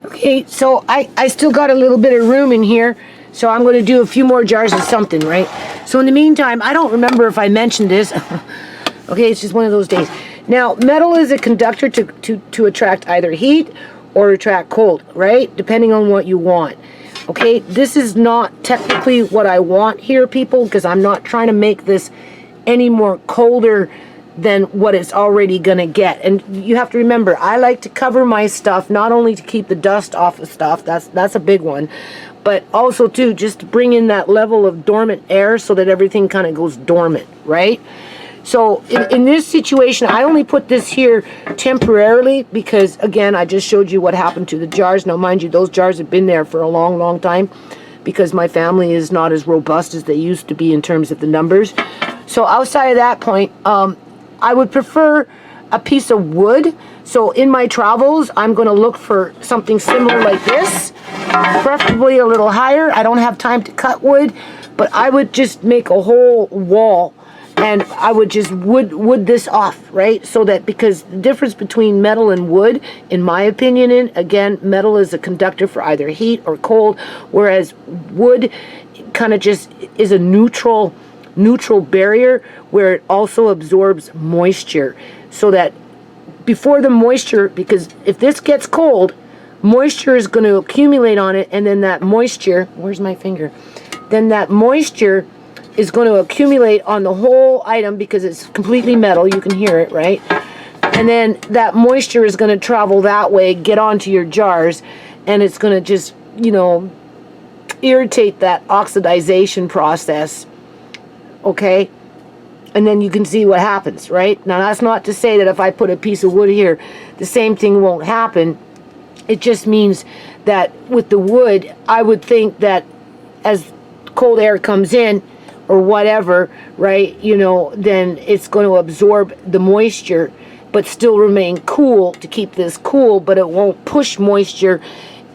Okay, so I still got a little bit of room in here, so I'm going to do a few more jars of something, right? So in the meantime, I don't remember if I mentioned this. Okay, it's just one of those days. Now, metal is a conductor to attract either heat or attract cold, right? Depending on what you want. Okay, this is not technically what I want here, people, because I'm not trying to make this any more colder than what it's already gonna get. And you have to remember, I like to cover my stuff not only to keep the dust off of stuff, that's a big one, but also too just to bring in that level of dormant air so that everything kind of goes dormant, right? So in this situation, I only put this here temporarily because, again, I just showed you what happened to the jars. Now, mind you, those jars have been there for a long, long time because my family is not as robust as they used to be in terms of the numbers. So outside of that point, I would prefer a piece of wood. So in my travels, I'm going to look for something similar like this, preferably a little higher. I don't have time to cut wood, but I would just make a whole wall. And I would just wood this off, right? So that, because the difference between metal and wood, in my opinion, again, metal is a conductor for either heat or cold, whereas wood kind of just is a neutral barrier where it also absorbs moisture. So that before the moisture, because if this gets cold, moisture is going to accumulate on it, and then that moisture, where's my finger? Then that moisture is going to accumulate on the whole item because it's completely metal. You can hear it, right? And then that moisture is going to travel that way, get onto your jars, and it's going to just, irritate that oxidization process. Okay? And then you can see what happens, right? Now, that's not to say that if I put a piece of wood here, the same thing won't happen. It just means that with the wood, I would think that as cold air comes in, or whatever, right, then it's going to absorb the moisture, but still remain cool to keep this cool, but it won't push moisture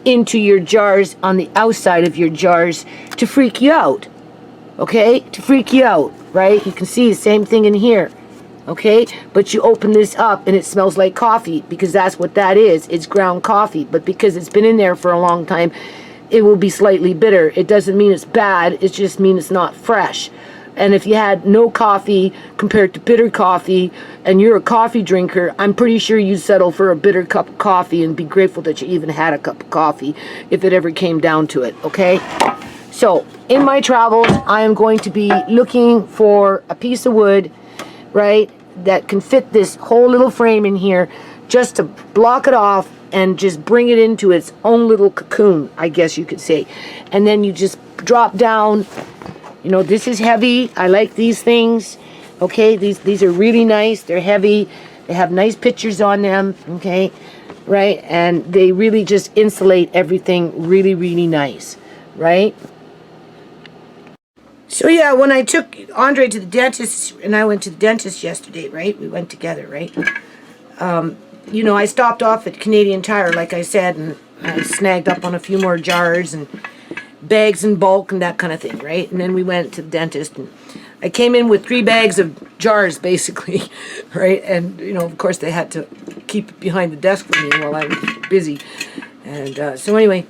into your jars on the outside of your jars to freak you out, okay? To freak you out, right? You can see the same thing in here, okay? But you open this up and it smells like coffee because that's what that is. It's ground coffee, but because it's been in there for a long time, it will be slightly bitter. It doesn't mean it's bad, it just means it's not fresh. And if you had no coffee compared to bitter coffee, and you're a coffee drinker, I'm pretty sure you'd settle for a bitter cup of coffee and be grateful that you even had a cup of coffee if it ever came down to it, okay? So, in my travels, I am going to be looking for a piece of wood, right, that can fit this whole little frame in here, just to block it off and just bring it into its own little cocoon, I guess you could say. And then you just drop down. This is heavy. I like these things. Okay, these are really nice. They're heavy. They have nice pictures on them. Okay, right? And they really just insulate everything really, really nice, right? So yeah, when I took Andre to the dentist, and I went to the dentist yesterday, right? We went together, right? You know, I stopped off at Canadian Tire, like I said, and I snagged up on a few more jars and bags in bulk and that kind of thing, right? And then we went to the dentist, and I came in with 3 bags of jars, basically, right? And, you know, of course, they had to keep it behind the desk for me while I was busy. And so anyway,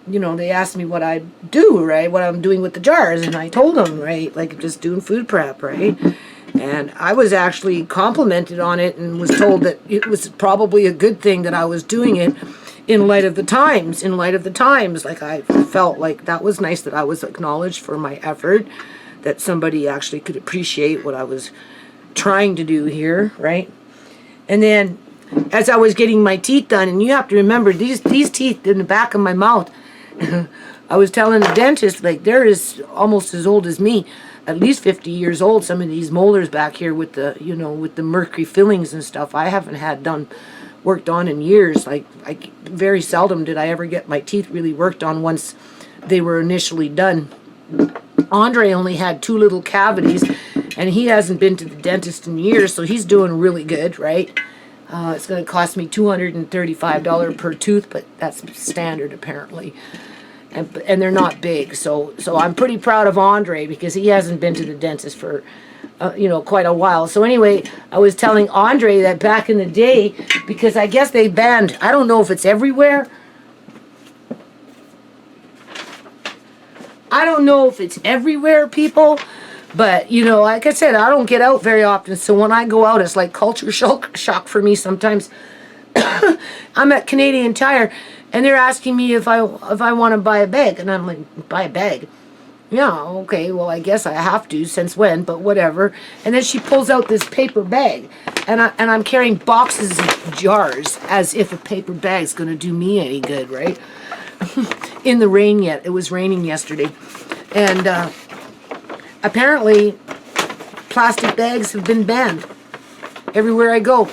you know, they asked me what I do, right? What I'm doing with the jars, and I told them, right? Like, just doing food prep, right? And I was actually complimented on it and was told that it was probably a good thing that I was doing it in light of the times. In light of the times, like, I felt like that was nice that I was acknowledged for my effort, that somebody actually could appreciate what I was trying to do here, right? And then as I was getting my teeth done, and you have to remember, these teeth in the back of my mouth, I was telling the dentist, like, they're as almost as old as me, at least 50 years old. Some of these molars back here with the, you know, with the mercury fillings and stuff, I haven't had worked on in years. Like, very seldom did I ever get my teeth really worked on once they were initially done. Andre only had 2 little cavities, and he hasn't been to the dentist in years, so he's doing really good, right? It's going to cost me $235 per tooth, but that's standard apparently. And they're not big, so I'm pretty proud of Andre because he hasn't been to the dentist for you know, quite a while. So anyway, I was telling Andre that back in the day, because I guess they banned, I don't know if it's everywhere. I don't know if it's everywhere, people, but, you know, like I said, I don't get out very often, so when I go out, it's like culture shock for me sometimes. I'm at Canadian Tire, and they're asking me if I want to buy a bag, and I'm like, buy a bag? Yeah, okay, well, I guess I have to, since when, but whatever. And then she pulls out this paper bag, and I'm carrying boxes of jars, as if a paper bag's going to do me any good, right? In the rain yet. It was raining yesterday. And apparently, plastic bags have been banned everywhere I go.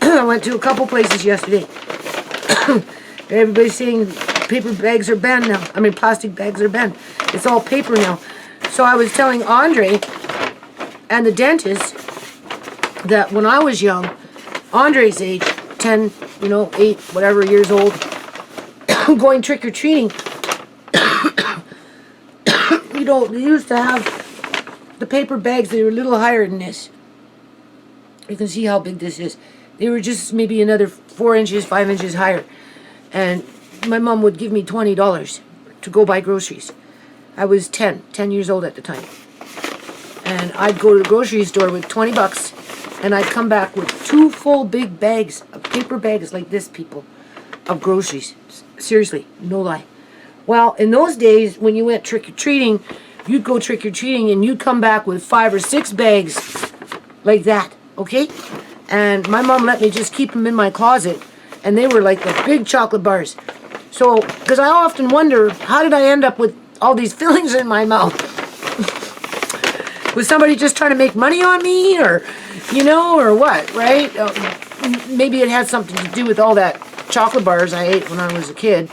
I went to a couple places yesterday. Everybody's saying paper bags are banned now. I mean, plastic bags are banned. It's all paper now. So I was telling Andre and the dentist that when I was young, Andre's age, 10, you know, 8, whatever years old, going trick-or-treating, you know, they used to have the paper bags. They were a little higher than this. You can see how big this is. They were just maybe another 4 inches, 5 inches higher. And my mom would give me $20 to go buy groceries. I was 10 years old at the time. And I'd go to the grocery store with 20 bucks, and I'd come back with 2 full big bags of paper bags like this, people, of groceries. Seriously, no lie. Well, in those days, when you went trick-or-treating, you'd go trick-or-treating and you'd come back with 5 or 6 bags like that, okay? And my mom let me just keep them in my closet, and they were like the big chocolate bars. So, because I often wonder, how did I end up with all these fillings in my mouth? Was somebody just trying to make money on me, or, you know, or what, right? Maybe it had something to do with all that chocolate bars I ate when I was a kid.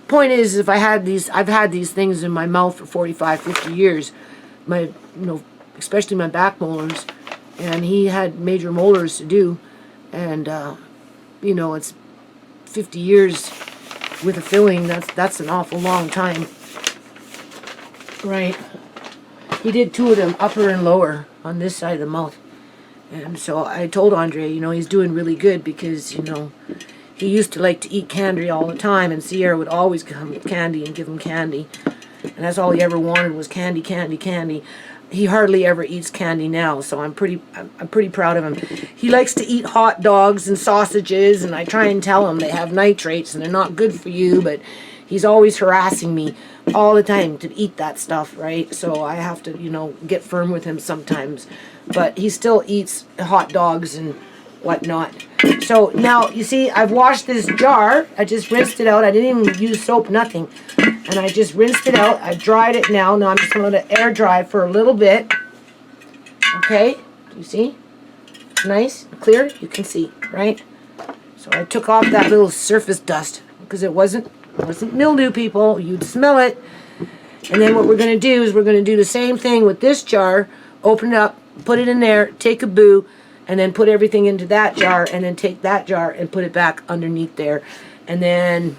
Point is, if I've had these things in my mouth for 45, 50 years, my, you know, especially my back molars, and he had major molars to do, and, you know, it's 50 years with a filling. That's an awful long time, right? He did 2 of them, upper and lower, on this side of the mouth. And so I told Andre, you know, he's doing really good because, you know, he used to like to eat candy all the time, and Sierra would always come with candy and give him candy. And that's all he ever wanted was candy, candy, candy. He hardly ever eats candy now, so I'm pretty proud of him. He likes to eat hot dogs and sausages, and I try and tell him they have nitrates and they're not good for you, but he's always harassing me all the time to eat that stuff, right? So I have to, you know, get firm with him sometimes. But he still eats hot dogs and whatnot. So now, you see, I've washed this jar. I just rinsed it out. I didn't even use soap, nothing. And I just rinsed it out. I've dried it now. Now I'm just going to let it air dry for a little bit. Okay? Do you see? Nice, clear. You can see, right? So So I took off that little surface dust because it wasn't mildew, people. You'd smell it. And then what we're going to do is we're going to do the same thing with this jar. Open it up, put it in there, take a boo, and then put everything into that jar, and then take that jar and put it back underneath there. And then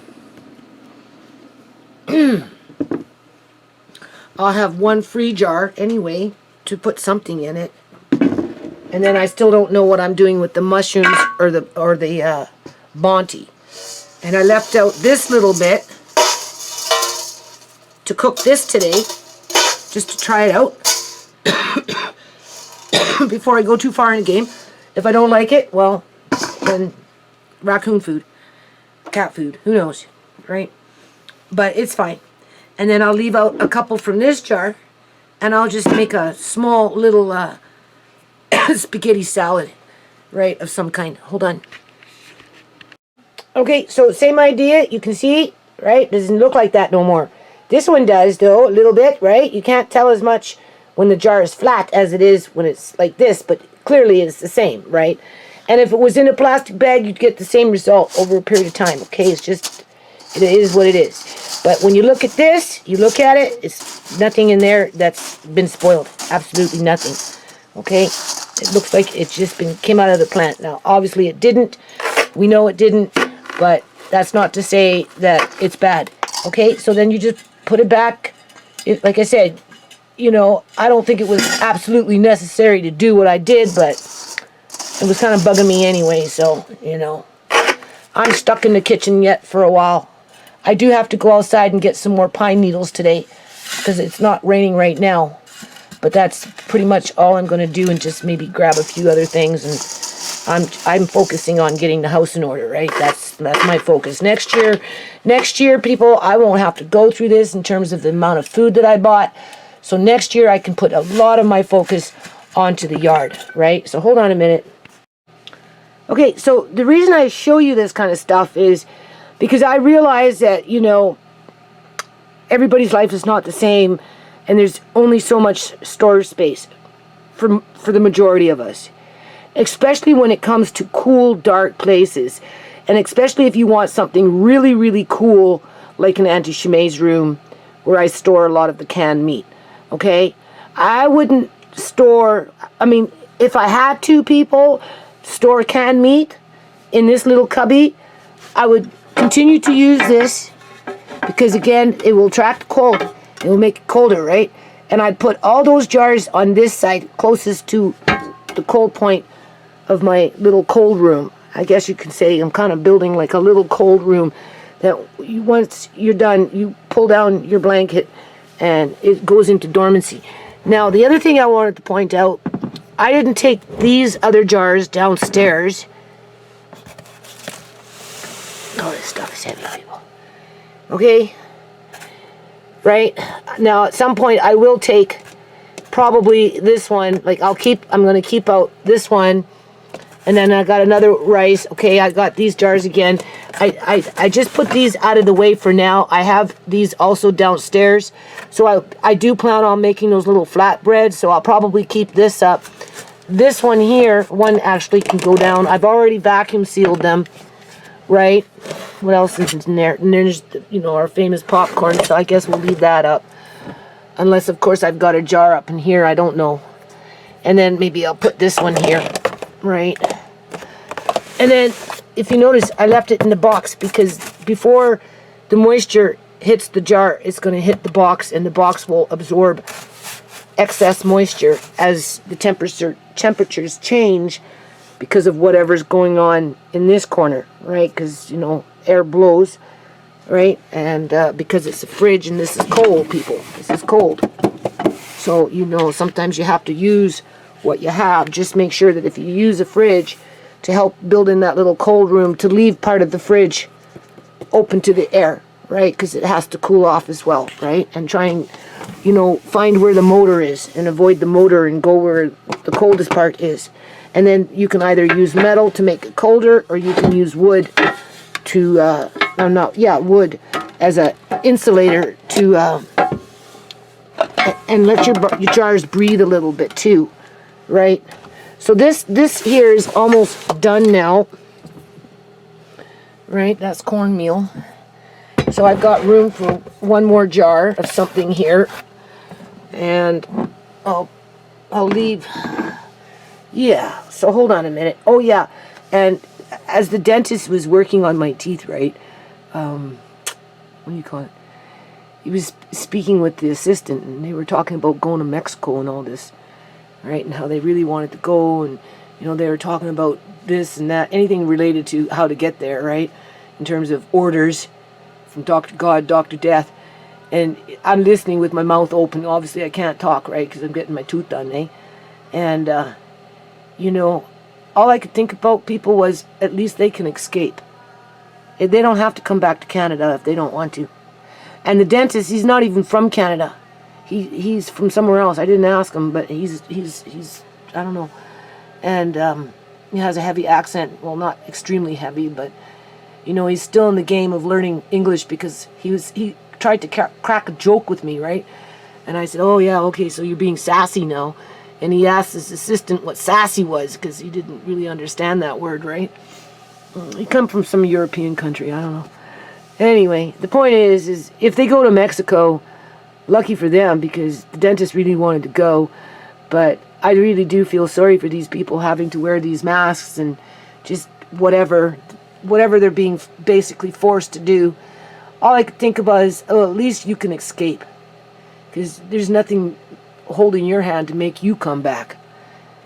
I'll have one free jar anyway to put something in it. And then I still don't know what I'm doing with the mushrooms or the Bonti. And I left out this little bit to cook this today, just to try it out before I go too far in the game. If I don't like it, well, then raccoon food, cat food, who knows, right? But it's fine. And then I'll leave out a couple from this jar, and I'll just make a small little spaghetti salad, right, of some kind. Hold on. Okay, so same idea. You can see, right? Doesn't look like that no more. This one does, though, a little bit, right? You can't tell as much when the jar is flat as it is when it's like this, but clearly it's the same, right? And if it was in a plastic bag, you'd get the same result over a period of time, okay? It's just, it is what it is. But when you look at this, you look at it, it's nothing in there that's been spoiled. Absolutely nothing, okay? It looks like it just came out of the plant. Now, obviously it didn't. We know it didn't, but that's not to say that it's bad, okay? So then you just put it back. Like I said, you know, I don't think it was absolutely necessary to do what I did, but it was kind of bugging me anyway, so, you know. I'm stuck in the kitchen yet for a while. I do have to go outside and get some more pine needles today because it's not raining right now. But that's pretty much all I'm going to do, and just maybe grab a few other things. And I'm focusing on getting the house in order, right? That's my focus. Next year, people, I won't have to go through this in terms of the amount of food that I bought. So next year I can put a lot of my focus onto the yard, right? So hold on a minute. Okay, so the reason I show you this kind of stuff is because I realize that, you know, everybody's life is not the same, and there's only so much storage space for the majority of us, especially when it comes to cool, dark places, and especially if you want something really, really cool, like an Auntie Shimei's room, where I store a lot of the canned meat, okay? I wouldn't store, I mean, if I had to, people, store canned meat in this little cubby, I would continue to use this, because again, it will trap the cold. It will make it colder, right? And I'd put all those jars on this side, closest to the cold point of my little cold room. I guess you could say I'm kind of building like a little cold room that once you're done, you pull down your blanket and it goes into dormancy. Now, the other thing I wanted to point out, I didn't take these other jars downstairs. Oh, this stuff is heavy, people. Okay? Right? Now, at some point, I will take probably this one. Like, I'm going to keep out this one. And then I got another rice. Okay, I got these jars again. I just put these out of the way for now. I have these also downstairs. So I do plan on making those little flatbreads. So I'll probably keep this up. This one here, one actually can go down. I've already vacuum sealed them. Right? What else is in there? And there's, you know, our famous popcorn. So I guess we'll leave that up. Unless, of course, I've got a jar up in here. I don't know. And then maybe I'll put this one here. Right? And then, if you notice, I left it in the box because before the moisture hits the jar, it's going to hit the box, and the box will absorb excess moisture as the temperatures change because of whatever's going on in this corner, right? Because, you know, air blows, right? And because it's a fridge and this is cold, people. This is cold. So, you know, sometimes you have to use what you have. Just make sure that if you use a fridge to help build in that little cold room, to leave part of the fridge open to the air, right? Because it has to cool off as well, right? And try and, you know, find where the motor is and avoid the motor and go where the coldest part is. And then you can either use metal to make it colder, or you can use wood to, wood as a insulator to, and let your jars breathe a little bit too, right? So this here is almost done now. right? That's cornmeal. So I've got room for one more jar of something here. And I'll leave. Yeah, so hold on a minute. Oh yeah, and as the dentist was working on my teeth, right? What do you call it? He was speaking with the assistant, and they were talking about going to Mexico and all this, right? And how they really wanted to go, and they were talking about this and that, anything related to how to get there, right? In terms of orders from Dr. God, Dr. Death. And I'm listening with my mouth open. Obviously, I can't talk, right? Because I'm getting my tooth done, eh? And, all I could think about, people, was at least they can escape. They don't have to come back to Canada if they don't want to. And the dentist, he's not even from Canada. He's from somewhere else. I didn't ask him, but he's I don't know. And he has a heavy accent. Well, not extremely heavy, but he's still in the game of learning English, because he tried to crack a joke with me, right? And I said, "Oh yeah, okay, so you're being sassy now." And he asked his assistant what sassy was, because he didn't really understand that word, right? He come from some European country, I don't know. Anyway, the point is if they go to Mexico, lucky for them, because the dentist really wanted to go. But I really do feel sorry for these people having to wear these masks and just whatever they're being basically forced to do. All I could think about is, oh, at least you can escape, because there's nothing holding your hand to make you come back.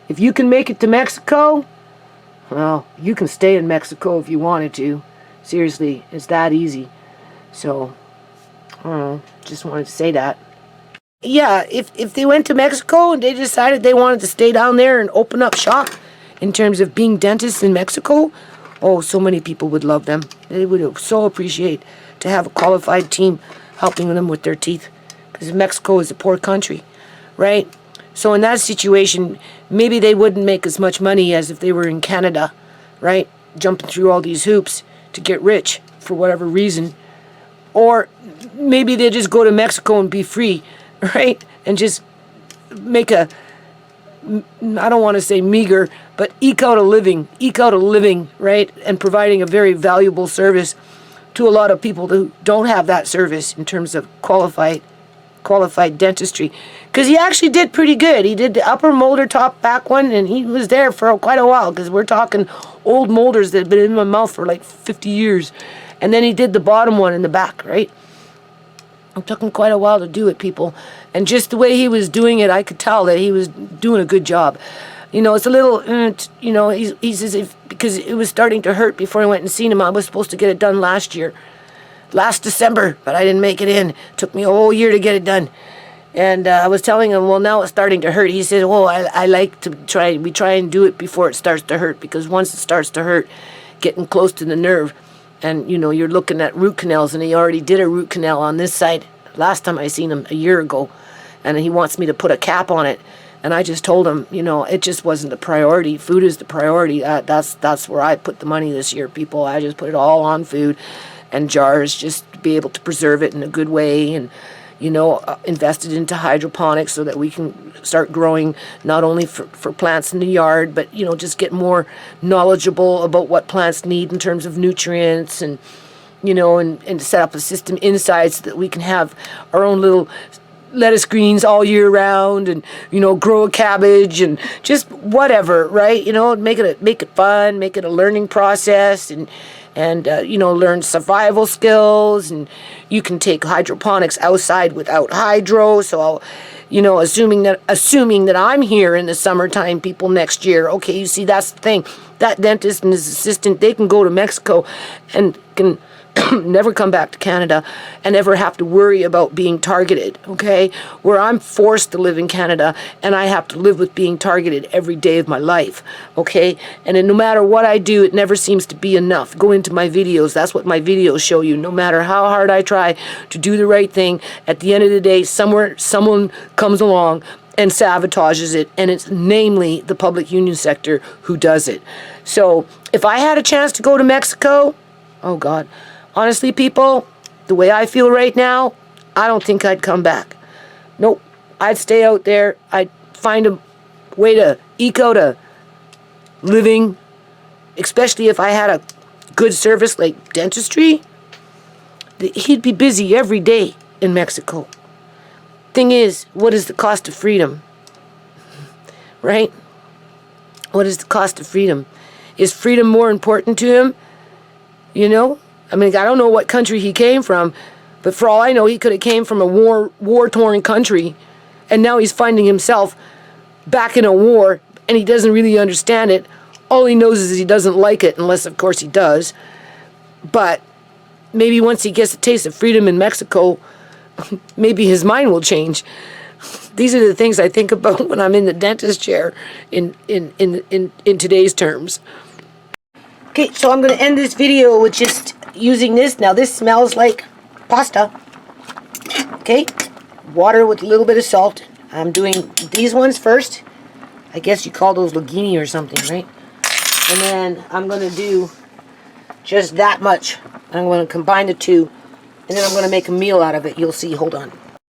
If you can make it to Mexico, well, you can stay in Mexico if you wanted to. Seriously, it's that easy. So, I don't know, just wanted to say that. Yeah, if they went to Mexico and they decided they wanted to stay down there and open up shop in terms of being dentists in Mexico, oh, so many people would love them. They would so appreciate to have a qualified team helping them with their teeth, because Mexico is a poor country, right? So in that situation, maybe they wouldn't make as much money as if they were in Canada, right? Jumping through all these hoops to get rich for whatever reason. Or maybe they just go to Mexico and be free, right? And just make I don't want to say meager, but eke out a living, right? And providing a very valuable service to a lot of people who don't have that service in terms of qualified dentistry. Because he actually did pretty good. He did the upper molder, top back one, and he was there for quite a while, because we're talking old molders that have been in my mouth for like 50 years. And then he did the bottom one in the back, right? It took him quite a while to do it, people. And just the way he was doing it, I could tell that he was doing a good job. It's a little, he says, because it was starting to hurt before I went and seen him. I was supposed to get it done last December, but I didn't make it in. It took me a whole year to get it done. And I was telling him, well, now it's starting to hurt. He said, oh, I like to we try and do it before it starts to hurt, because once it starts to hurt, getting close to the nerve, and, you're looking at root canals, and he already did a root canal on this side last time I seen him a year ago, and he wants me to put a cap on it. And I just told him, it just wasn't the priority. Food is the priority. That's where I put the money this year, people. I just put it all on food and jars, just to be able to preserve it in a good way, and invested into hydroponics so that we can start growing not only for plants in the yard, but just get more knowledgeable about what plants need in terms of nutrients, and and set up a system inside so that we can have our own little lettuce greens all year round, and grow a cabbage and just whatever, right? Make it fun, make it a learning process, and learn survival skills. And you can take hydroponics outside without hydro. So I'll, assuming that I'm here in the summertime, people, next year, okay, you see, that's the thing. That dentist and his assistant, they can go to Mexico and can never come back to Canada and never have to worry about being targeted, okay? Where I'm forced to live in Canada, and I have to live with being targeted every day of my life, okay? And then no matter what I do, it never seems to be enough. Go into my videos. That's what my videos show you. No matter how hard I try to do the right thing, at the end of the day, someone comes along and sabotages it, and it's namely the public union sector who does it. So if I had a chance to go to Mexico, oh God, honestly, people, the way I feel right now, I don't think I'd come back. Nope. I'd stay out there. I'd find a way to eke out a living, especially if I had a good service like dentistry, he'd be busy every day in Mexico. Thing is, what is the cost of freedom? Right? What is the cost of freedom? Is freedom more important to him? You know? I mean, I don't know what country he came from, but for all I know, he could have came from a war-torn country, and now he's finding himself back in a war, and he doesn't really understand it. All he knows is he doesn't like it, unless, of course, he does. But maybe once he gets a taste of freedom in Mexico, maybe his mind will change. These are the things I think about when I'm in the dentist chair in today's terms. Okay, so I'm going to end this video with just using this. Now this smells like pasta. Okay, water with a little bit of salt. I'm doing these ones first. I guess you call those linguine or something, right? And then I'm going to do just that much. I'm going to combine the two, and then I'm going to make a meal out of it. You'll see. Hold on.